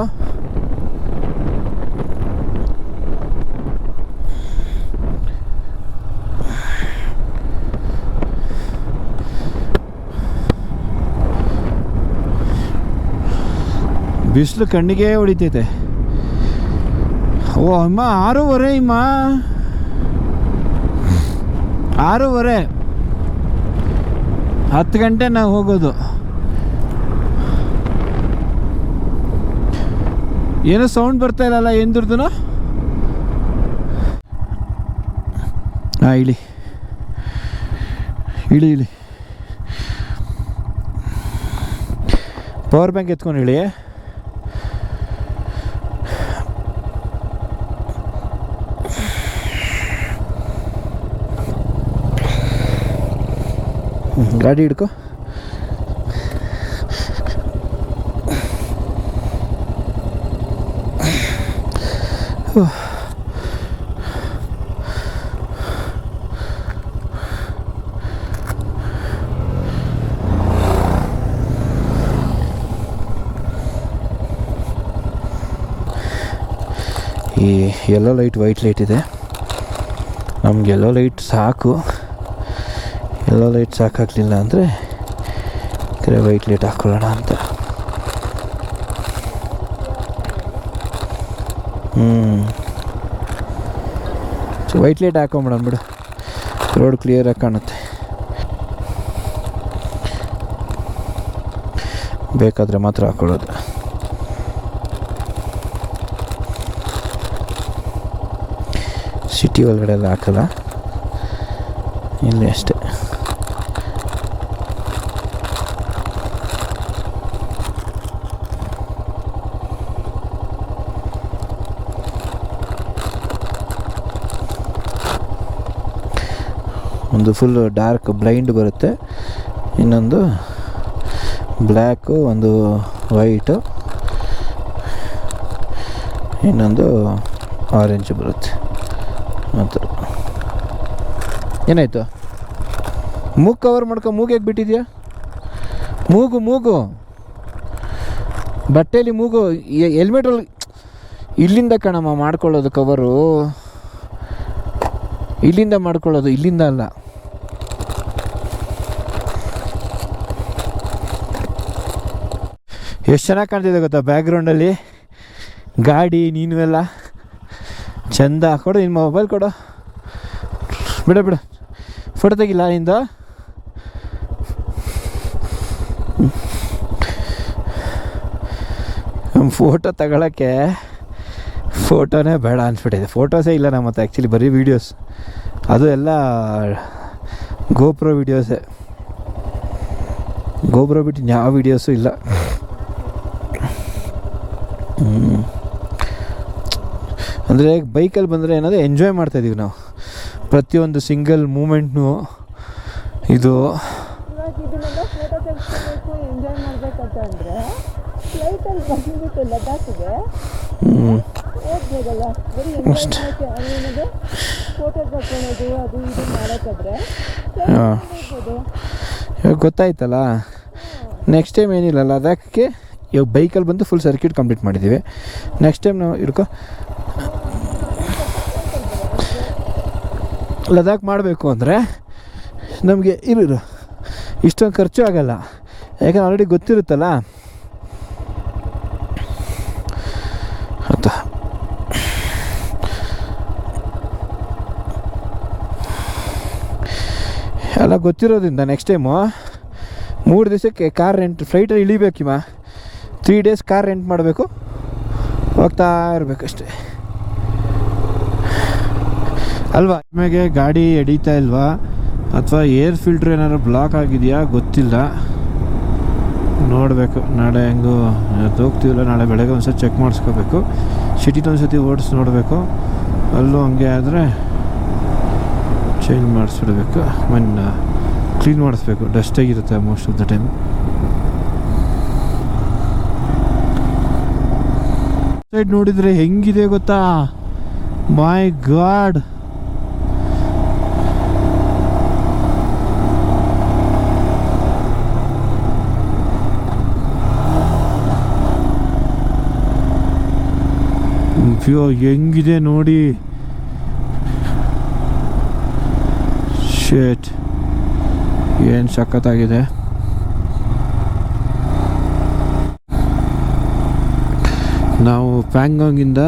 ಬಿಸಿಲು ಕಣ್ಣಿಗೆ ಹೊಡಿತೈತೆ. ಓ ಅಮ್ಮ, 6:30 ಅಮ್ಮ, 6:30. 10 ಗಂಟೆ ನಾವು ಹೋಗೋದು. ಏನೋ ಸೌಂಡ್ ಬರ್ತಾ ಇಲ್ಲಲ್ಲ, ಎಂದ್ರದ್ದು. ಹಾಂ, ಇಳಿ ಇಳಿ ಇಳಿ. ಪವರ್ ಬ್ಯಾಂಕ್ ಎತ್ಕೊಂಡು ಇಳಿ. ಗಾಡಿ ಹಿಡ್ಕೊ. ಈ ಯೆಲ್ಲೋ ಲೈಟ್, ವೈಟ್ ಲೈಟ್ ಇದೆ. ನಮ್ಗೆ ಯೆಲ್ಲೋ ಲೈಟ್ ಸಾಕು. ಯೆಲ್ಲೋ ಲೈಟ್ ಸಾಕಾಗಲಿಲ್ಲ ಅಂದರೆ ವೈಟ್ ಲೈಟ್ ಹಾಕ್ಕೊಳ್ಳೋಣ ಅಂತ. ವೈಟ್ ಲೈಟ್ ಹಾಕೊಂಬಿಡೋಣ ಬಿಡು, ರೋಡ್ ಕ್ಲಿಯರಾಗಿ ಕಾಣುತ್ತೆ. ಬೇಕಾದರೆ ಮಾತ್ರ ಹಾಕ್ಕೊಳ್ಳೋದು. ಸಿಟಿ ಒಳಗಡೆ ಎಲ್ಲ ಹಾಕಲ್ಲ, ಇಲ್ಲಿ ಅಷ್ಟೇ. ಒಂದು ಫುಲ್ ಡಾರ್ಕ್ ಬ್ಲೈಂಡ್ ಬರುತ್ತೆ, ಇನ್ನೊಂದು ಬ್ಲ್ಯಾಕು, ಒಂದು ವೈಟು, ಇನ್ನೊಂದು ಆರೆಂಜ್ ಬರುತ್ತೆ. ಮತ್ತು ಏನಾಯಿತು? ಮೂಗು ಕವರ್ ಮಾಡ್ಕೊ. ಮೂಗು ಹೇಗೆ ಬಿಟ್ಟಿದ್ಯಾ? ಮೂಗು ಬಟ್ಟೆಯಲ್ಲಿ ಮೂಗು. ಹೆಲ್ಮೆಟಲ್ಲಿ ಇಲ್ಲಿಂದ ಕಣಮ್ಮ ಮಾಡ್ಕೊಳ್ಳೋದು ಕವರು, ಇಲ್ಲಿಂದ ಮಾಡ್ಕೊಳ್ಳೋದು, ಇಲ್ಲಿಂದ ಅಲ್ಲ. ಎಷ್ಟು ಚೆನ್ನಾಗಿ ಕಾಣ್ತಿದೆ ಗೊತ್ತಾ ಬ್ಯಾಕ್ಗ್ರೌಂಡಲ್ಲಿ ಗಾಡಿ. ನೀನು ಎಲ್ಲ ಚೆಂದ. ಕೊಡು ನಿನ್ನ ಮೊಬೈಲ್ ಕೊಡು. ಬಿಡು ಫೋಟೋ ತೆಗಿಲ್ಲ ನಿಂದ. ಫೋಟೋ ತಗೊಳ್ಳೋಕ್ಕೆ ಫೋಟೋನೇ ಬೇಡ ಅನ್ಸ್ಬಿಟ್ಟಿದೆ. ಫೋಟೋಸೇ ಇಲ್ಲ ನಮ್ಮ ಹತ್ರ ಆ್ಯಕ್ಚುಲಿ, ಬರೀ ವೀಡಿಯೋಸ್. ಅದು ಎಲ್ಲ ಗೋಪ್ರೋ ವೀಡಿಯೋಸೇ. ಗೋಪ್ರೋ ಬಿಟ್ಟು ಯಾವ ವೀಡಿಯೋಸು ಇಲ್ಲ. ಅಂದರೆ ಬೈಕಲ್ಲಿ ಬಂದರೆ ಏನಾದರೂ ಎಂಜಾಯ್ ಮಾಡ್ತಾಯಿದ್ದೀವಿ ನಾವು, ಪ್ರತಿಯೊಂದು ಸಿಂಗಲ್ ಮೂಮೆಂಟ್ನು. ಇದು ಎಂಜಾಯ್ ಮಾಡಬೇಕಂತಂದರೆ ಫ್ಲೈಟಲ್ಲಿ ಬಂದುಬಿಟ್ಟು ಲಡಾಖಿಗೆ ಹೋಗ್ಬೋದಲ್ಲ. ಬರೀ ಏನದು ಫೋಟೋ ತಗೊಳ್ಳೋದು ಅದು ಇದು ಮಾಡೋಕ್ಕಾದ್ರೆ ಹೋಗ್ಬೋದು. ಇವಾಗ ಗೊತ್ತಾಯ್ತಲ್ಲ. ನೆಕ್ಸ್ಟ್ ಟೈಮ್ ಏನಿಲ್ಲ ಲದಾಖಕ್ಕೆ ಇವಾಗ ಬೈಕಲ್ಲಿ ಬಂದು ಫುಲ್ ಸರ್ಕ್ಯೂಟ್ ಕಂಪ್ಲೀಟ್ ಮಾಡಿದ್ದೀವಿ. ನೆಕ್ಸ್ಟ್ ಟೈಮ್ ನಾವು ಇಡ್ಕೊ ಲದಾಖ್ ಮಾಡಬೇಕು ಅಂದರೆ ನಮಗೆ ಇರು ಇಷ್ಟೊಂದು ಖರ್ಚು ಆಗಲ್ಲ, ಯಾಕಂದ್ರೆ ಆಲ್ರೆಡಿ ಗೊತ್ತಿರುತ್ತಲ್ಲ. ಎಲ್ಲ ಗೊತ್ತಿರೋದ್ರಿಂದ ನೆಕ್ಸ್ಟ್ ಟೈಮು 3 ದಿವಸಕ್ಕೆ ಕಾರ್ ರೆಂಟ್, ಫ್ಲೈಟಲ್ಲಿ ಇಳಿಬೇಕಿಮ್ಮ, 3 ಡೇಸ್ ಕಾರ್ ರೆಂಟ್ ಮಾಡಬೇಕು, ಹೋಗ್ತಾ ಇರಬೇಕಷ್ಟೆ ಅಲ್ವಾ. ನಿಮಗೆ ಗಾಡಿ ಎಡೀತಾ ಇಲ್ವಾ ಅಥವಾ ಏರ್ ಫಿಲ್ಟ್ರ್ ಏನಾದ್ರು ಬ್ಲಾಕ್ ಆಗಿದೆಯಾ ಗೊತ್ತಿಲ್ಲ, ನೋಡಬೇಕು. ನಾಳೆ ಹೆಂಗು ಹೋಗ್ತೀವಲ್ಲ, ನಾಳೆ ಬೆಳಗ್ಗೆ ಒಂದ್ಸತಿ ಚೆಕ್ ಮಾಡಿಸ್ಕೋಬೇಕು. ಸಿಟಿಲಿ ಒಂದ್ಸತಿ ಓಡಿಸಿ ನೋಡಬೇಕು, ಅಲ್ಲೂ ಹಂಗೆ ಆದರೆ ಚೇಂಜ್ ಮಾಡಿಸ್ಬಿಡ್ಬೇಕು, ಕ್ಲೀನ್ ಮಾಡಿಸ್ಬೇಕು. ಡಸ್ಟಾಗಿರುತ್ತೆ most of the time. Side ನೋಡಿದರೆ ಹೆಂಗಿದೆ ಗೊತ್ತಾ, ಮೈ ಗಾಡ್. ಹೆಂಗಿದೆ ನೋಡಿ, ಶೇಟ್ ಏನು ಸಖತ್ತಾಗಿದೆ. ನಾವು ಪ್ಯಾಂಗಾಂಗಿಂದ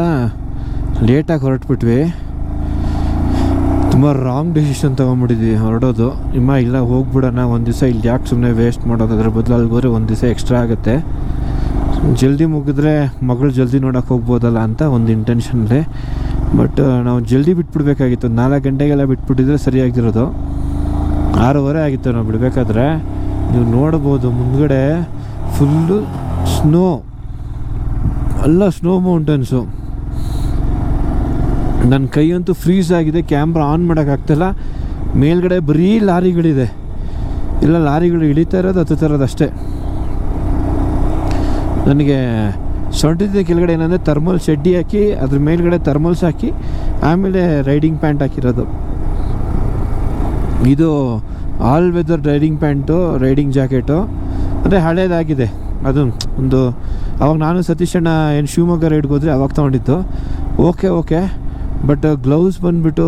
ಲೇಟಾಗಿ ಹೊರಟ್ಬಿಟ್ವಿ, ತುಂಬ ರಾಂಗ್ ಡೆಸಿಷನ್ ತೊಗೊಂಡ್ಬಿಟ್ಟಿದ್ವಿ ಹೊರಡೋದು. ಇಲ್ಲ ಹೋಗ್ಬಿಡೋಣ, ಒಂದು ದಿವಸ ಇಲ್ಲಿ ಯಾಕೆ ಸುಮ್ಮನೆ ವೇಸ್ಟ್ ಮಾಡೋದು, ಅದ್ರ ಬದಲು ಅಲ್ಲಿಗೆ ಹೋದ್ರೆ ಒಂದು ದಿವಸ ಎಕ್ಸ್ಟ್ರಾ ಆಗುತ್ತೆ, ಜಲ್ದಿ ಮುಗಿದ್ರೆ ಮಗಳು ಜಲ್ದಿ ನೋಡೋಕೆ ಹೋಗ್ಬೋದಲ್ಲ ಅಂತ ಒಂದು ಇಂಟೆನ್ಷನ್ಲೇ. ಬಟ್ ನಾವು ಜಲ್ದಿ ಬಿಟ್ಬಿಡ್ಬೇಕಾಗಿತ್ತು, 4 ಗಂಟೆಗೆಲ್ಲ ಬಿಟ್ಬಿಟ್ಟಿದ್ರೆ ಸರಿಯಾಗಿರೋದು. 6:15 ಆಗಿತ್ತು ನಾವು ಬಿಡಬೇಕಾದ್ರೆ. ನೀವು ನೋಡ್ಬೋದು ಮುಂದ್ಗಡೆ ಫುಲ್ಲು ಸ್ನೋ, ಎಲ್ಲ ಸ್ನೋ ಮೌಂಟೇನ್ಸು. ನನ್ನ ಕೈಯಂತೂ ಫ್ರೀಸ್ ಆಗಿದೆ, ಕ್ಯಾಮ್ರಾ ಆನ್ ಮಾಡೋಕ್ಕಾಗ್ತಿಲ್ಲ. ಮೇಲ್ಗಡೆ ಬರೀ ಲಾರಿಗಳಿದೆ, ಇಲ್ಲ ಲಾರಿಗಳು ಇಳಿತಾ ಇರೋದು ಹತ್ತುತ್ತಾ ಇರೋದು ಅಷ್ಟೇ. ನನಗೆ ಸೊಂಟದ ಕೆಳಗಡೆ ಏನಂದರೆ ಥರ್ಮಲ್ ಶೆಡ್ಡಿ ಹಾಕಿ ಅದ್ರ ಮೇಲ್ಗಡೆ ಥರ್ಮಲ್ಸ್ ಹಾಕಿ ಆಮೇಲೆ ರೈಡಿಂಗ್ ಪ್ಯಾಂಟ್ ಹಾಕಿರೋದು. ಇದು all weather riding pant, riding jacket, ಅಂದರೆ ಹಳೇದಾಗಿದೆ ಅದು. ಒಂದು ಅವಾಗ ನಾನು ಸತೀಶಣ್ಣ ಏನು ಶಿವಮೊಗ್ಗ ರೈಡ್ಗೆ ಹೋದರೆ ಅವಾಗ ತೊಗೊಂಡಿದ್ದು. ಓಕೆ ಬಟ್ ಗ್ಲೌಸ್ ಬಂದುಬಿಟ್ಟು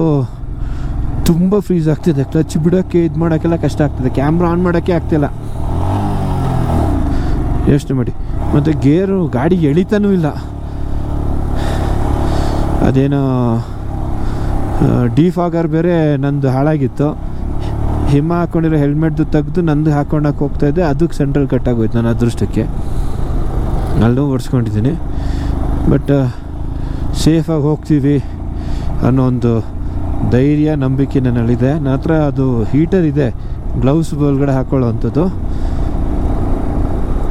ತುಂಬ ಫ್ರೀಸ್ ಆಗ್ತಿದೆ, ಕ್ಲಚ್ ಬಿಡೋಕ್ಕೆ ಇದು ಮಾಡೋಕ್ಕೆಲ್ಲ ಕಷ್ಟ ಆಗ್ತಿದೆ, ಕ್ಯಾಮ್ರಾ ಆನ್ ಮಾಡೋಕ್ಕೆ ಆಗ್ತಿಲ್ಲ. ಯೋಚನೆ ಮಾಡಿ. ಮತ್ತು ಗೇರು ಗಾಡಿ ಎಳಿತಾನೂ ಇಲ್ಲ, ಅದೇನೋ ಡಿಫಾಗರ್ ಬೇರೆ ನಂದು ಹಾಳಾಗಿತ್ತು. ಹಿಮ ಹಾಕ್ಕೊಂಡಿರೋ ಹೆಲ್ಮೆಟ್ದು ತೆಗೆದು ನಂದು ಹಾಕ್ಕೊಂಡೋಕೆ ಹೋಗ್ತಾಯಿದ್ದೆ, ಅದಕ್ಕೆ ಸೆಂಟ್ರಲ್ ಕಟ್ಟಾಗೋಯ್ತು ನನ್ನ ಅದೃಷ್ಟಕ್ಕೆ. ಅಲ್ಲೂ ಓಡಿಸ್ಕೊಂಡಿದ್ದೀನಿ. ಬಟ್ ಸೇಫಾಗಿ ಹೋಗ್ತೀವಿ ಅನ್ನೋ ಒಂದು ಧೈರ್ಯ, ನಂಬಿಕೆ ನನ್ನಲ್ಲಿದೆ. ನನ್ನ ಹತ್ರ ಅದು ಹೀಟರ್ ಇದೆ, ಗ್ಲೌಸ್ ಒಳಗಡೆ ಹಾಕ್ಕೊಳ್ಳೋ ಅಂಥದ್ದು.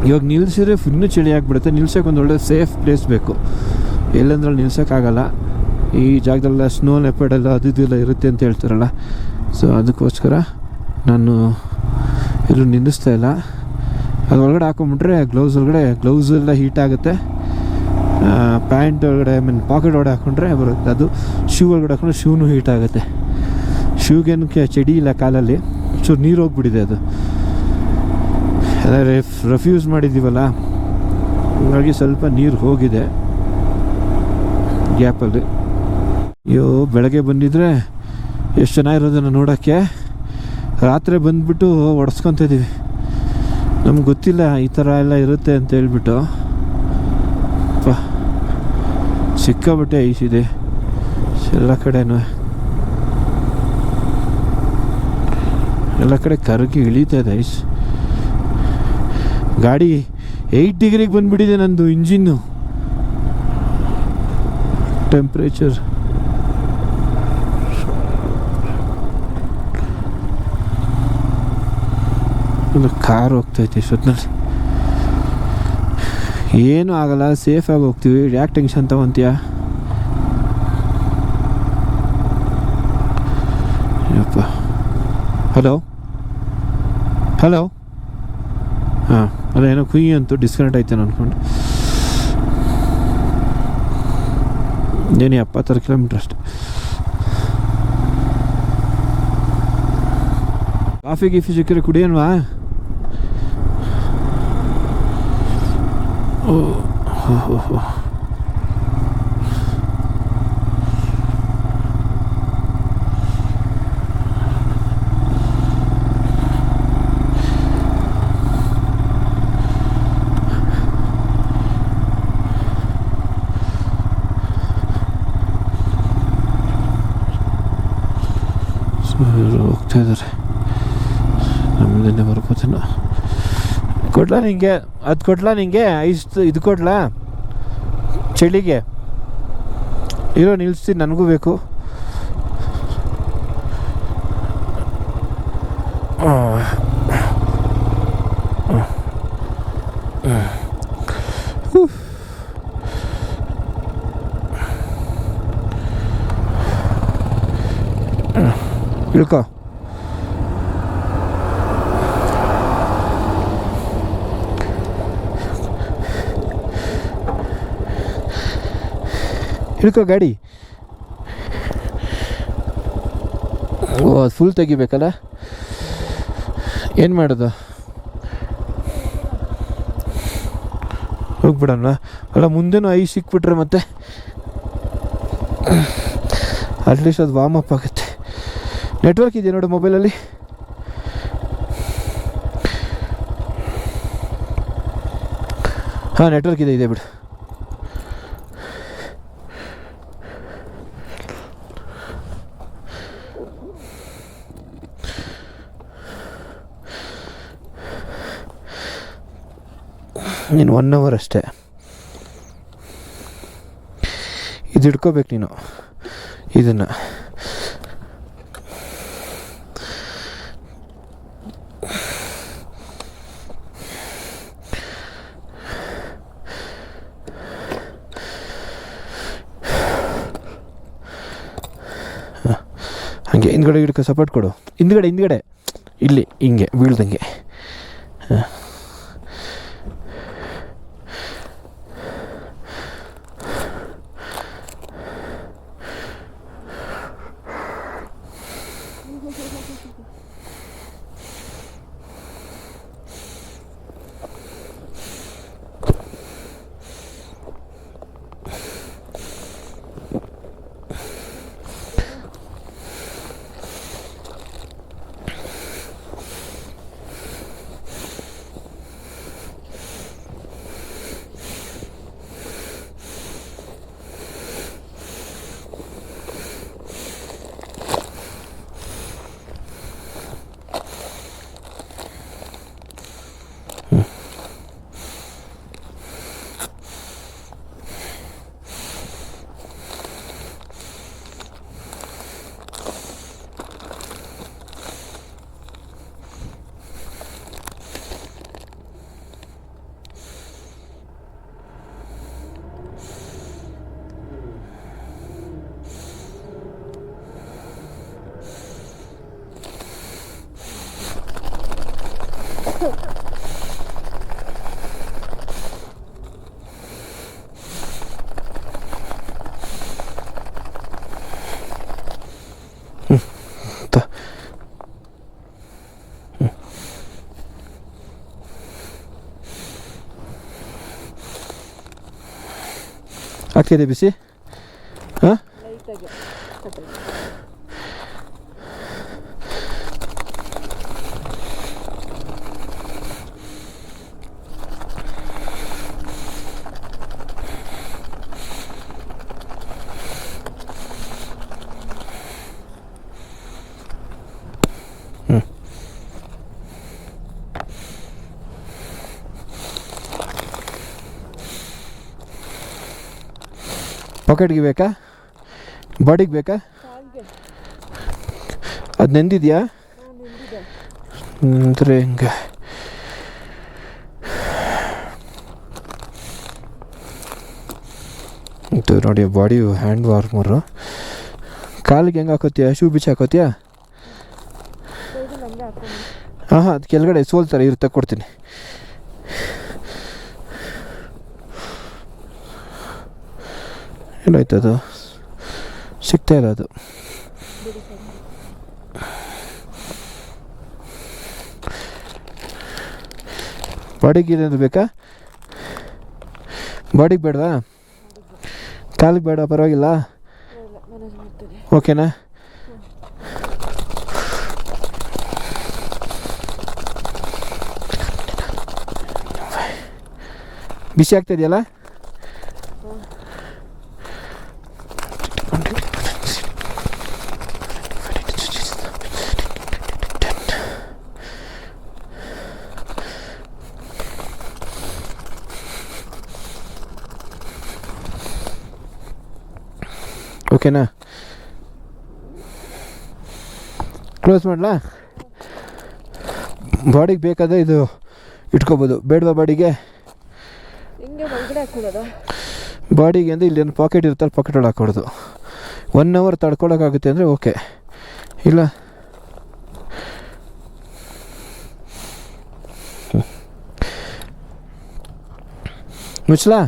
ಇವಾಗ ನಿಲ್ಲಿಸಿದ್ರೆ ಫುಲ್ಲು ಚಳಿ ಆಗಿಬಿಡುತ್ತೆ. ನಿಲ್ಸೋಕೆ ಒಂದು ಒಳ್ಳೆ ಸೇಫ್ ಪ್ಲೇಸ್ ಬೇಕು, ಎಲ್ಲಂದ್ರಲ್ಲಿ ನಿಲ್ಸೋಕ್ಕಾಗಲ್ಲ. ಈ ಜಾಗದಲ್ಲ ಸ್ನೋ ಲೆಪರ್ಡೆಲ್ಲ ಅದು ಇದೆಲ್ಲ ಇರುತ್ತೆ ಅಂತ ಹೇಳ್ತಾರಲ್ಲ, ಸೊ ಅದಕ್ಕೋಸ್ಕರ ನಾನು ಎಲ್ಲೂ ನಿಲ್ಲಿಸ್ತಾ ಇಲ್ಲ. ಅದು ಒಳಗಡೆ ಹಾಕೊಂಬಿಟ್ರೆ ಗ್ಲೌಸ್ ಎಲ್ಲ ಹೀಟ್ ಆಗುತ್ತೆ. ಪ್ಯಾಂಟ್ ಒಳಗಡೆ ಪಾಕೆಟ್ ಒಳಗಡೆ ಹಾಕ್ಕೊಂಡ್ರೆ ಬರುತ್ತೆ, ಅದು ಶೂ ಒಳಗಡೆ ಹಾಕೊಂಡ್ರೆ ಶೂನು ಹೀಟ್ ಆಗುತ್ತೆ. ಶೂಗೇನು ಚಡಿ ಇಲ್ಲ ಕಾಲಲ್ಲಿ, ಸೊ ನೀರು ಹೋಗ್ಬಿಟ್ಟಿದೆ. ಅದು ಅದೇ ರೆಫ್ಯೂಸ್ ಮಾಡಿದ್ದೀವಲ್ಲ, ಹಾಗಾಗಿ ಸ್ವಲ್ಪ ನೀರು ಹೋಗಿದೆ ಗ್ಯಾಪಲ್ಲಿ. ಅಯ್ಯೋ ಬೆಳಗ್ಗೆ ಬಂದಿದ್ರೆ ಎಷ್ಟು ಚೆನ್ನಾಗಿರೋದನ್ನು ನೋಡೋಕ್ಕೆ. ರಾತ್ರಿ ಬಂದುಬಿಟ್ಟು ಒಡ್ಸ್ಕೊತಿದ್ದೀವಿ, ನಮ್ಗೆ ಗೊತ್ತಿಲ್ಲ ಈ ಥರ ಎಲ್ಲ ಇರುತ್ತೆ ಅಂತ ಹೇಳ್ಬಿಟ್ಟು. ಸಿಕ್ಕಾಬಟ್ಟೆ ಐಸಿದೆ ಎಲ್ಲ ಕಡೆನೂ, ಎಲ್ಲ ಕಡೆ ಕರಗಿ ಇಳೀತಾ ಇದೆ ಐಸ್. ಗಾಡಿ 8 ಡಿಗ್ರಿಗೆ ಬಂದುಬಿಟ್ಟಿದೆ ನಂದು ಇಂಜಿನ್ನು ಟೆಂಪ್ರೇಚರ್. ಒಂದು ಕಾರ್ ಹೋಗ್ತೈತೆ ಇಷ್ಟೊತ್ತಿನಲ್ಲಿ, ಏನೂ ಆಗಲ್ಲ, ಸೇಫಾಗಿ ಹೋಗ್ತೀವಿ. ಯಾಕೆ ಟೆನ್ಷನ್ ತಗೊಂತೀಯ? ಯಪ್ಪ. ಹಲೋ ಹಾಂ, ಅದೇನೋ ಕುಯ್ಯಿ ಅಂತೂ ಡಿಸ್ಕನೆಕ್ಟ್ ಆಯ್ತೇನೋ ಅಂದ್ಕೊಂಡು. ಏನು 76 ಕಿಲೋಮೀಟ್ರ್ ಅಷ್ಟೆ. ಕಾಫಿ ಗೀಫಿ ಸಿಕ್ಕರೆ ಕುಡಿಯೋಣವಾ? ಓಹ್ ನಮ್ಮದೇ ಬರ್ಕೋತೀನ ಕೊಡ್ಲಾ ನಿಂಗೆ ಅದು ಕೊಡ್ಲಾ ನಿಂಗೆ ಇದು ಕೊಡ್ಲಾ ಚಳಿಗೆ ಇರೋ ನಿಲ್ಲಿಸ್ತೀನಿ ನನಗೂ ಬೇಕು ಇಳ್ಕೊ ಇಳ್ಕೊ ಗಾಡಿ ಓ ಅದು ಫುಲ್ ತೆಗಿಬೇಕಲ್ಲ ಏನು ಮಾಡೋದು ಹೋಗ್ಬಿಡೋಣ ಅಲ್ಲ ಮುಂದೆನೂ ಐಸ್ ಸಿಕ್ಬಿಟ್ರೆ ಮತ್ತೆ ಅಟ್ಲೀಸ್ಟ್ ಅದು ವಾರ್ಮ್ ಅಪ್ ಆಗುತ್ತೆ ನೆಟ್ವರ್ಕ್ ಇದೆಯಾ ನೋಡು ಮೊಬೈಲಲ್ಲಿ ಹಾಂ ನೆಟ್ವರ್ಕ್ ಇದೆ ಬಿಡು ನೀನು 1 hour ಅಷ್ಟೇ ಇದು ಹಿಡ್ಕೋಬೇಕು ನೀನು ಇದನ್ನು ಹಾಗೆ ಹಿಂದ್ಗಡೆ ಹಿಡ್ಕೊ ಸಪೋರ್ಟ್ ಕೊಡು ಹಿಂದ್ಗಡೆ ಇಲ್ಲಿ ಹಿಂಗೆ ಬೀಳ್ದಂಗೆ ಹಾಂ ಆಗ್ತಿದೆ ಬಿಸಿ ಹಾಂ ಲೈಟಾಗಿ ಪಾಕೆಟ್ಗೆ ಬೇಕಾ ಬಾಡಿಗೆ ಬೇಕಾ ಕಾಲ್ಗೆ ಅದು ನೆಂದಿದೆಯಾ ನಿಂದಿದೆ ಅಂದರೆ ಹಿಂಗೆ ಇದು ನೋಡಿ ಬಾಡಿ ಹ್ಯಾಂಡ್ ವಾರ್ಮರು ಕಾಲಿಗೆ ಹೆಂಗೆ ಹಾಕೋತೀಯ ಶೂ ಬಿಚ್ಚಿ ಹಾಕೋತೀಯಾ ಕೈಗೆ ಹಂಗೆ ಹಾಕೊಂಡು ಹಾಂ ಅದು ಕೆಳಗಡೆ ಸೋಲ್ ಥರ ಇರುತ್ತೆ ಕೊಡ್ತೀನಿ ಏನಾಯ್ತು ಅದು ಸಿಗ್ತಾ ಇಲ್ಲ ಅದು ಬಿಡಿ ಸರ್ ಬಾಡಿಗೆ ಏನಾದ್ರು ಬೇಕಾ ಬಾಡಿಗೆ ಬೇಡವಾ ಕಾಲಿಗೆ ಬೇಡ ಪರವಾಗಿಲ್ಲ ಇಲ್ಲ ಮ್ಯಾನೇಜ್ ಮಾಡ್ತೀನಿ ಓಕೆನಾ ಬಿಸಿ ಆಗ್ತಾಯಿದೆಯಲ್ಲ ಓಕೆನಾ? ಕ್ಲೋಸ್ ಮಾಡಲಾ? ಬಾಡಿಗೆ ಬೇಕಾದರೆ ಇದು ಇಟ್ಕೋಬೋದು, ಬೇಡವಾ ಬಾಡಿಗೆ? ಹಿಂಗೆ ಒಳಗಡೆ ಹಾಕೊಳ್ಳೋದು ಬಾಡಿಗೆ ಅಂದರೆ ಇಲ್ಲಿ ಒಂದು ಪಾಕೆಟ್ ಇರುತ್ತಲ್ಲ, ಪಾಕೆಟ್ ಒಳಗೆ ಹಾಕ್ಕೊಡೋದು. 1 hour ತಡ್ಕೊಳಕ್ಕಾಗುತ್ತೆ ಅಂದರೆ ಓಕೆ, ಇಲ್ಲ ಮುಚ್ಚಲಾ?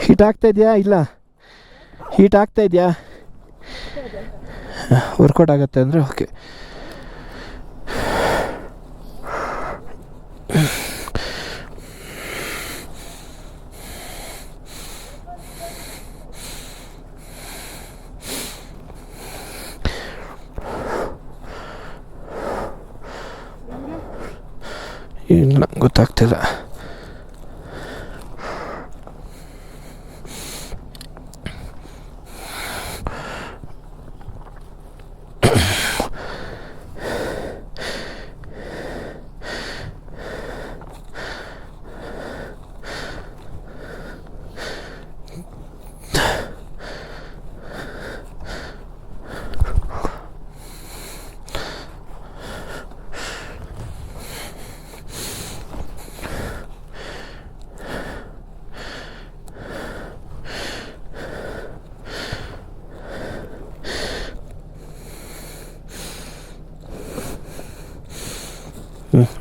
ಹೀಟ್ ಆಗ್ತಾ ಇದೆಯಾ? ಇಲ್ಲ, ಹೀಟ್ ಆಗ್ತಾ ಇದೆಯಾ? ವರ್ಕೌಟ್ ಆಗುತ್ತೆ ಅಂದರೆ ಓಕೆ. ಇಲ್ಲ ಗೊತ್ತಾಗ್ತಿಲ್ಲ.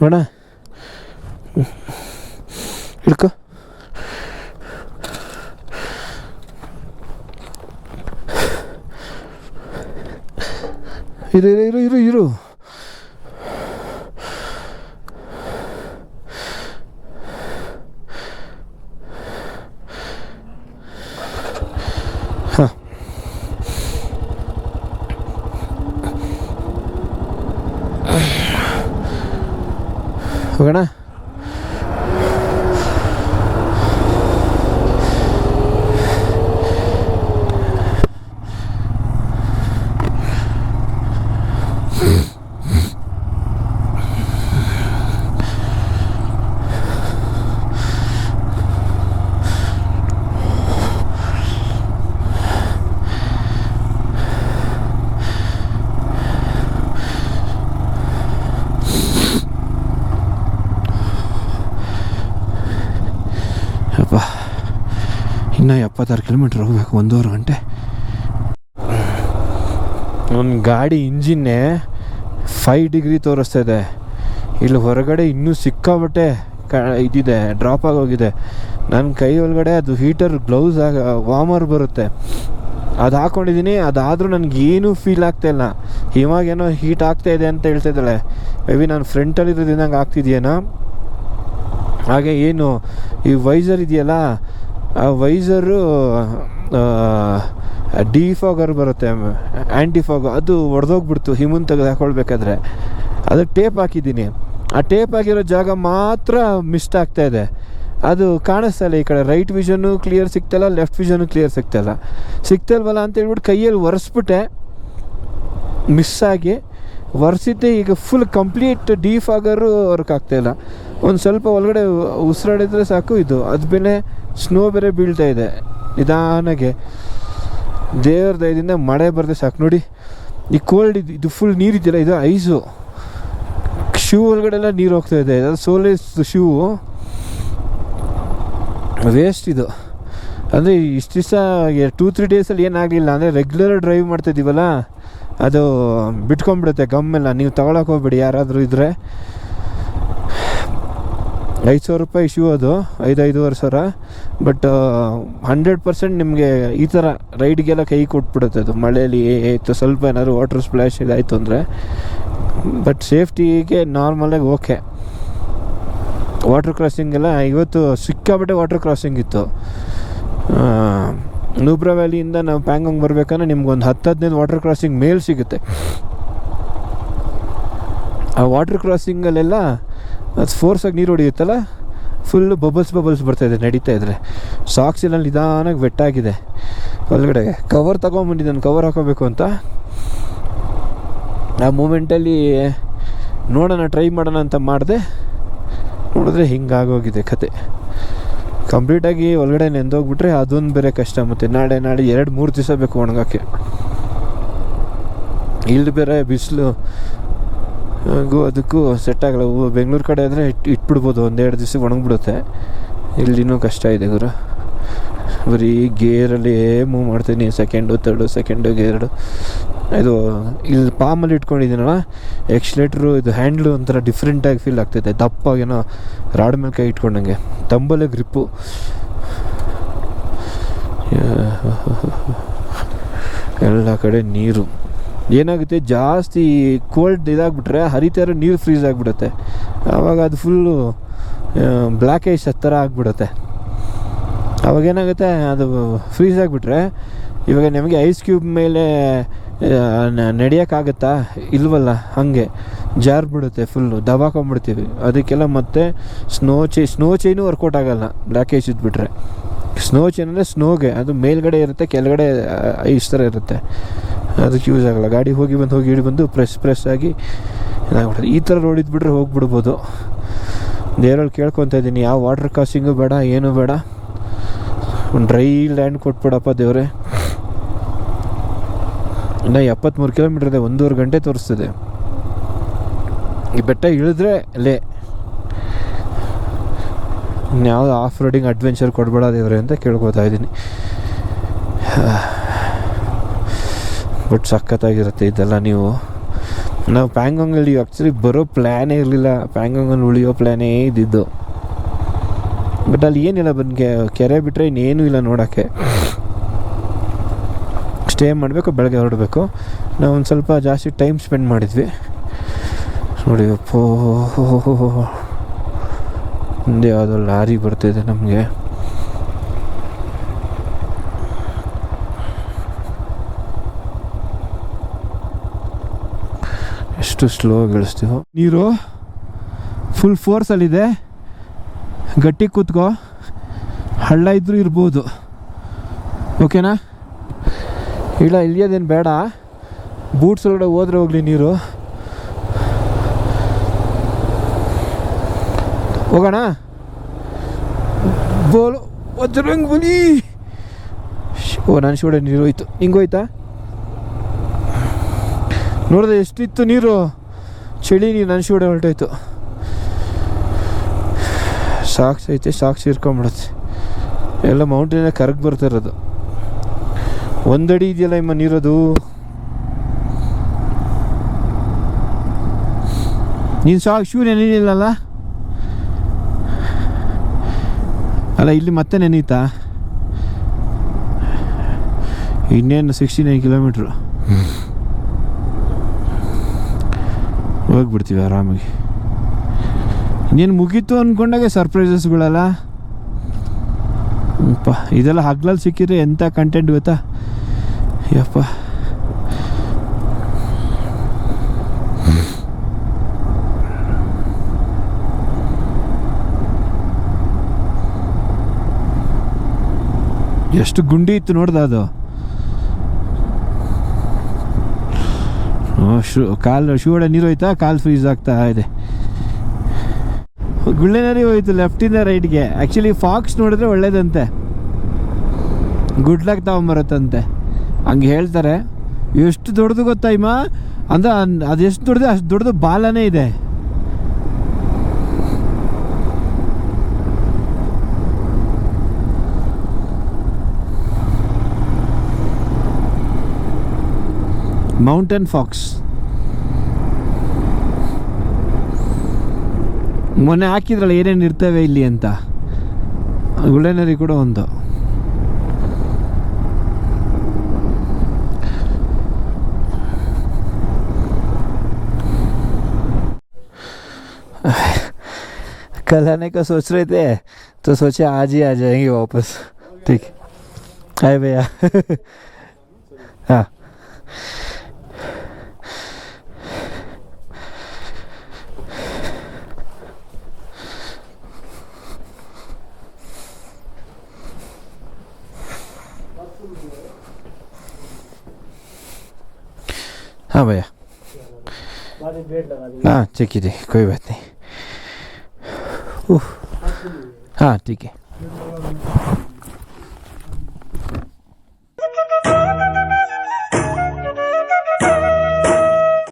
ಬೇಡ ಹಿಡ್ಕೊ. ಇರು ಇರು ಇರು ಇರು ಹಾಂ. ಹೋಗೋಣ. ಅಪ್ಪ, ಇನ್ನೂ 76 ಕಿಲೋಮೀಟ್ರ್ ಹೋಗ್ಬೇಕು, 1.5 ಗಂಟೆ. ನನ್ನ ಗಾಡಿ ಇಂಜಿನ್ನೇ 5 ಡಿಗ್ರಿ ತೋರಿಸ್ತಾ ಇದೆ. ಇಲ್ಲಿ ಹೊರಗಡೆ ಇನ್ನೂ ಸಿಕ್ಕಾಬಟ್ಟೆ ಇದಿದೆ, ಡ್ರಾಪ್ ಆಗೋಗಿದೆ. ನನ್ನ ಕೈ ಒಳಗಡೆ ಅದು ಹೀಟರ್ ಗ್ಲೌಸ್ ವಾರ್ಮರ್ ಬರುತ್ತೆ, ಅದು ಹಾಕ್ಕೊಂಡಿದ್ದೀನಿ. ಅದಾದರೂ ನನಗೇನೂ ಫೀಲ್ ಆಗ್ತಾಯಿಲ್ಲ. ಇವಾಗೇನೋ ಹೀಟ್ ಆಗ್ತಾಯಿದೆ ಅಂತ ಹೇಳ್ತಾಯಿದ್ದಾಳೆ. ಮೇ ಬಿ ನಾನು ಫ್ರಂಟಲ್ಲಿರೋದ್ರಿಂದ ಹಂಗೆ ಆಗ್ತಿದೆಯೇನೋ. ಹಾಗೆ ಏನು ಈ ವೈಸರ್ ಇದೆಯಲ್ಲ, ಆ ವೈಸರು ಡಿಫಾಗರ್ ಬರುತ್ತೆ, ಆ್ಯಂಟಿಫಾಗ್, ಅದು ಒಡೆದೋಗ್ಬಿಡ್ತು ಹಿಮನ್ ತೆಗೆದು ಹಾಕ್ಕೊಳ್ಬೇಕಾದ್ರೆ. ಅದಕ್ಕೆ ಟೇಪ್ ಹಾಕಿದ್ದೀನಿ. ಆ ಟೇಪ್ ಆಗಿರೋ ಜಾಗ ಮಾತ್ರ ಮಿಸ್ಟ್ ಆಗ್ತಾಯಿದೆ. ಅದು ಕಾಣಿಸ್ತಲ್ಲ. ಈ ಕಡೆ ರೈಟ್ ವಿಷನ್ನು ಕ್ಲಿಯರ್ ಸಿಗ್ತಾಯಿಲ್ಲ, ಲೆಫ್ಟ್ ವಿಷನ್ನು ಕ್ಲಿಯರ್ ಸಿಗ್ತಾಯಿಲ್ವಲ್ಲ ಅಂತೇಳ್ಬಿಟ್ಟು ಕೈಯಲ್ಲಿ ಒರೆಸ್ಬಿಟ್ಟೆ, ಮಿಸ್ಸಾಗಿ ಒರೆಸಿದ್ದೆ. ಈಗ ಫುಲ್ ಕಂಪ್ಲೀಟ್ ಡಿಫಾಗರು ವರ್ಕ್ ಆಗ್ತಾಯಿಲ್ಲ. ಒಂದು ಸ್ವಲ್ಪ ಒಳಗಡೆ ಉಸಿರಾಡಿದ್ರೆ ಸಾಕು, ಇದು ಅದು ಬೇರೆ ಸ್ನೋ ಬೇರೆ ಬೀಳ್ತಾ ಇದೆ ನಿಧಾನಾಗೆ. ದೇವ್ರ ದಯದಿಂದ ಮಳೆ ಬರದೆ ಸಾಕು. ನೋಡಿ ಈ ಕೋಲ್ಡ್ ಇದು ಫುಲ್ ನೀರಿದೆಯಲ್ಲ, ಇದು ಐಸು. ಶೂ ಒಳಗಡೆ ಎಲ್ಲ ನೀರು ಹೋಗ್ತಾಯಿದೆ. ಅದು ಸೋಲೇಸ್ ಶೂ ವೇಸ್ಟ್ ಇದು. ಅಂದರೆ ಇಷ್ಟು ದಿವಸ 2-3 ಡೇಸಲ್ಲಿ ಏನಾಗಲಿಲ್ಲ. ಅಂದರೆ ರೆಗ್ಯುಲರ್ ಡ್ರೈವ್ ಮಾಡ್ತಾಯಿದ್ದೀವಲ್ಲ, ಅದು ಬಿಟ್ಕೊಂಡ್ಬಿಡುತ್ತೆ ಗಮ್ಮೆಲ್ಲ. ನೀವು ತಗೊಳಕ್ಕೆ ಹೋಗ್ಬೇಡಿ ಯಾರಾದರೂ ಇದ್ದರೆ. ₹5,000 ಇಶ್ಯೂ ಅದು 5-5.5 ಸಾವಿರ. ಬಟ್ 100% ನಿಮಗೆ ಈ ಥರ ರೈಡ್ಗೆಲ್ಲ ಕೈ ಕೊಟ್ಬಿಡುತ್ತೆ ಅದು. ಮಳೆಯಲ್ಲಿ ಸ್ವಲ್ಪ ಏನಾದ್ರು ವಾಟರ್ ಸ್ಪ್ಲ್ಯಾಶ್ ಇದಾಯಿತು ಅಂದರೆ. ಬಟ್ ಸೇಫ್ಟಿಗೆ ನಾರ್ಮಲಾಗಿ ಓಕೆ. ವಾಟರ್ ಕ್ರಾಸಿಂಗೆಲ್ಲ ಇವತ್ತು ಸಿಕ್ಕಾಪಟ್ಟೆ ವಾಟರ್ ಕ್ರಾಸಿಂಗ್ ಇತ್ತು. ನೂಬ್ರಾ ವ್ಯಾಲಿಯಿಂದ ನಾವು ಪ್ಯಾಂಗಾಂಗ್ ಬರಬೇಕಂದ್ರೆ ನಿಮ್ಗೊಂದು 10-15 ವಾಟರ್ ಕ್ರಾಸಿಂಗ್ ಮೇಲ್ ಸಿಗುತ್ತೆ. ಆ ವಾಟರ್ ಕ್ರಾಸಿಂಗಲ್ಲೆಲ್ಲ ಅದು ಫೋರ್ಸಾಗಿ ನೀರು ಹೊಡೆಯುತ್ತಲ್ಲ, ಫುಲ್ಲು ಬಬಲ್ಸ್ ಬರ್ತಾಯಿದೆ ನಡೀತಾ ಇದ್ರೆ. ಸಾಕ್ಸ್ ಎಲ್ಲ ನಿಧಾನಾಗಿ ವೆಟ್ಟಾಗಿದೆ. ಒಳಗಡೆ ಕವರ್ ತೊಗೊಂಬಂದಿದ್ದಾನೆ, ಕವರ್ ಹಾಕೋಬೇಕು ಅಂತ. ಆ ಮೂಮೆಂಟಲ್ಲಿ ನೋಡೋಣ, ಟ್ರೈ ಮಾಡೋಣ ಅಂತ ಮಾಡಿದೆ. ನೋಡಿದ್ರೆ ಹಿಂಗಾಗೋಗಿದೆ ಕತೆ. ಕಂಪ್ಲೀಟಾಗಿ ಒಳಗಡೆ ನೆಂದೋಗ್ಬಿಟ್ರೆ ಅದೊಂದು ಬೇರೆ ಕಷ್ಟ. ಮತ್ತು ನಾಳೆ 2-3 ದಿವಸ ಬೇಕು ಒಣಗೋಕ್ಕೆ. ಇಲ್ಲಿ ಬೇರೆ ಬಿಸಿಲು ಅದಕ್ಕೂ ಸೆಟ್ ಆಗಲ್ಲ. ಬೆಂಗಳೂರು ಕಡೆ ಆದರೆ ಇಟ್ಬಿಡ್ಬೋದು, 1-2 ದಿವಸ ಒಣಗಿಬಿಡುತ್ತೆ. ಇಲ್ಲಿನೂ ಕಷ್ಟ ಇದೆ ಗುರು. ಬರೀ ಗೇರಲ್ಲಿ ಮೂವ್ ಮಾಡ್ತೀನಿ, ಸೆಕೆಂಡು ಗೇರ್ಡು. ಇದು ಇಲ್ಲಿ ಪಾಮಲ್ಲಿ ಇಟ್ಕೊಂಡಿದ್ದೀನಲ್ಲ ಎಕ್ಸ್ಲೇಟ್ರು, ಇದು ಹ್ಯಾಂಡ್ಲು ಒಂಥರ ಡಿಫ್ರೆಂಟಾಗಿ ಫೀಲ್ ಆಗ್ತೈತೆ. ದಪ್ಪಾಗೇನೋ ರಾಡ್ ಮೇಲೆ ಕೈ ಇಟ್ಕೊಂಡಂಗೆ, ತಂಬಲ್ಲೇ ಗ್ರಿಪ್ಪು. ಎಲ್ಲ ಕಡೆ ನೀರು. ಏನಾಗುತ್ತೆ, ಜಾಸ್ತಿ ಕೋಲ್ಡ್ ಇದಾಗ್ಬಿಟ್ರೆ ಹರಿತಾ ಇರೋ ನೀರು ಫ್ರೀಸ್ ಆಗಿಬಿಡುತ್ತೆ. ಆವಾಗ ಅದು ಫುಲ್ಲು ಬ್ಲ್ಯಾಕ್ ಐಸ್ ಥರ ಆಗಿಬಿಡುತ್ತೆ. ಅವಾಗೇನಾಗುತ್ತೆ, ಅದು ಫ್ರೀಸ್ ಆಗಿಬಿಟ್ರೆ ಇವಾಗ ನಮಗೆ ಐಸ್ ಕ್ಯೂಬ್ ಮೇಲೆ ನಡೆಯೋಕ್ಕಾಗತ್ತಾ? ಇಲ್ವಲ್ಲ, ಹಾಗೆ ಜಾರ್ಬಿಡುತ್ತೆ, ಫುಲ್ಲು ದಬಾಕೊಂಡ್ಬಿಡ್ತೀವಿ. ಅದಕ್ಕೆಲ್ಲ ಮತ್ತೆ ಸ್ನೋ ಚೈನು ವರ್ಕೌಟ್ ಆಗೋಲ್ಲ ಬ್ಲ್ಯಾಕ್ ಐಸ್ ಇದ್ಬಿಟ್ರೆ. ಸ್ನೋ ಚೈನ್ ಅಂದರೆ ಸ್ನೋಗೆ ಅದು ಮೇಲ್ಗಡೆ ಇರುತ್ತೆ, ಕೆಳಗಡೆ ಐಸ್ ಥರ ಇರುತ್ತೆ, ಅದಕ್ಕೆ ಯೂಸ್ ಆಗೋಲ್ಲ. ಗಾಡಿ ಹೋಗಿ ಬಂದು ಪ್ರೆಸ್ ಆಗಿ ಇದಾಗ್ಬಿಡುತ್ತೆ. ಈ ಥರ ರೋಡ್ ಇದ್ಬಿಟ್ರೆ ಹೋಗ್ಬಿಡ್ಬೋದು. ದೇವರಲ್ಲಿ ಕೇಳ್ಕೊತಾ ಇದ್ದೀನಿ, ಯಾವ ವಾಟರ್ ಕ್ರಾಸಿಂಗು ಬೇಡ, ಏನೂ ಬೇಡ, ಒಂದು ಡ್ರೈ ಲ್ಯಾಂಡ್ ಕೊಟ್ಬಿಡಪ್ಪ ದೇವರೇ. ಇನ್ನು 73 ಕಿಲೋಮೀಟ್ರ್ ಇದೆ, 1.5 ಗಂಟೆ ತೋರಿಸ್ತದೆ. ಈ ಬೆಟ್ಟ ಇಳಿದ್ರೆ ಅಲ್ಲೇ. ಇನ್ಯಾವುದು ಆಫ್ ರೋಡಿಂಗ್ ಅಡ್ವೆಂಚರ್ ಕೊಡ್ಬೇಡ ದೇವ್ರೆ ಅಂತ ಕೇಳ್ಕೊತಾ ಇದ್ದೀನಿ. ಬಟ್ ಸಖತ್ತಾಗಿರುತ್ತೆ ಇದೆಲ್ಲ. ನಾವು ಪ್ಯಾಂಗಾಂಗಲ್ಲಿ ಆ್ಯಕ್ಚುಲಿ ಬರೋ ಪ್ಲ್ಯಾನೇ ಇರಲಿಲ್ಲ, ಪ್ಯಾಂಗಾಂಗಲ್ಲಿ ಉಳಿಯೋ ಪ್ಲ್ಯಾನೇ ಇದ್ದಿದ್ದು. ಬಟ್ ಅಲ್ಲಿ ಏನಿಲ್ಲ, ಕೆರೆ ಬಿಟ್ಟರೆ ಇನ್ನೇನೂ ಇಲ್ಲ ನೋಡೋಕ್ಕೆ. ಸ್ಟೇ ಮಾಡಬೇಕು, ಬೆಳಗ್ಗೆ ಹೊರಡಬೇಕು. ನಾವು ಒಂದು ಸ್ವಲ್ಪ ಜಾಸ್ತಿ ಟೈಮ್ ಸ್ಪೆಂಡ್ ಮಾಡಿದ್ವಿ ನೋಡಿ. ಮುಂದೆ ಯಾವುದೋ ಲಾರಿ ಬರ್ತಿದೆ ನಮಗೆ. ಎಷ್ಟು ಸ್ಲೋ ಇಳಿಸ್ತೀವೋ. ನೀರು ಫುಲ್ ಫೋರ್ಸಲ್ಲಿದೆ, ಗಟ್ಟಿ ಕೂತ್ಕೋ. ಹಳ್ಳ ಇದ್ರೂ ಇರ್ಬೋದು, ಓಕೆನಾ? ಇಲ್ಲ ಇಳಿಯೋದೇನು ಬೇಡ, ಬೂಟ್ಸ್ ಒಳಗಡೆ ಹೋದ್ರೆ ಹೋಗಲಿ ನೀರು. ಹೋಗೋಣ ಬೋಲು ವಜ್ರಂಗ್ ಬುಲಿ. ನನ್ನ ಶಿವಡೆ ನೀರು ಹೋಯ್ತು. ಹಿಂಗೋಯ್ತಾ ನೋಡಿದೆ, ಎಷ್ಟಿತ್ತು ನೀರು, ಚಳಿ ನೀರು. ನನ್ನ ಶಿವಡೆ ಹೊರಟೋಯ್ತು. ಸಾಕ್ಸ್ ಐತೆ, ಸಾಕ್ಸ್ ಇರ್ಕೊಂಬಿಡುತ್ತೆ. ಎಲ್ಲ ಮೌಂಟೇನ ಕರಗಿ ಬರ್ತಿರೋದು. 1 ಅಡಿ ಇದೆಯಲ್ಲ ಇಮ್ಮ ನೀರೋದು. ನೀನು ಶೂ ನೆನೀಲಿಲ್ಲಲ್ಲ? ಅಲ್ಲ, ಇಲ್ಲಿ ಮತ್ತೆ ನೆನೀತಾ? ಇನ್ನೇನು 69 ಕಿಲೋಮೀಟ್ರು ಹೋಗ್ಬಿಡ್ತೀವಿ ಆರಾಮಾಗಿ. ಇನ್ನೇನು ಮುಗೀತು ಅಂದ್ಕೊಂಡಾಗೆ ಸರ್ಪ್ರೈಸಸ್ಗಳಲ್ಲ ಅಪ್ಪ. ಇದೆಲ್ಲ ಹಗ್ಲಲ್ಲಿ ಸಿಕ್ಕಿದ್ರೆ ಎಂಥ ಕಂಟೆಂಟ್ ಗೊತ್ತಾ ಯಪ್ಪ. ಎಷ್ಟು ಗುಂಡಿ ಇತ್ತು ನೋಡ್ದ ಅದು. ಕಾಲು ಶೂಡೆ ನೀರು ಹೋಯ್ತಾ, ಕಾಲು ಫ್ರೀಸ್ ಆಗ್ತಾ ಇದೆ. ಗುಳ್ಳೆನರಿ ಹೋಯ್ತು ಲೆಫ್ಟಿಂದ ರೈಟ್ಗೆ. ಆ್ಯಕ್ಚುಲಿ ಫಾಕ್ಸ್ ನೋಡಿದ್ರೆ ಒಳ್ಳೇದಂತೆ, ಗುಡ್ ಲಕ್ ತಗೊಂಬರುತ್ತಂತೆ ಹಂಗೆ ಹೇಳ್ತಾರೆ. ಎಷ್ಟು ದೊಡ್ಡದು ಗೊತ್ತಾ ಇಮ್ಮ, ಅಂದ್ರೆ ಅದೆಷ್ಟು ದೊಡ್ಡದು ಅಷ್ಟು ದೊಡ್ಡದು ಬಾಲನೇ ಇದೆ. ಮೌಂಟೇನ್ ಫಾಕ್ಸ್ ಮೊನ್ನೆ ಹಾಕಿದ್ರಲ್ಲ ಏನೇನು ಇರ್ತವೆ ಇಲ್ಲಿ ಅಂತ, ಗುಳೆನರಿ ಕೂಡ ಒಂದು. कल आने का सोच रहे थे तो सोचे आज ही आ जाएंगे वापस. ठीक हाय भैया. हाँ हाँ भैया, हाँ चेक कीजिए, कोई बात नहीं. हाँ ठीक है.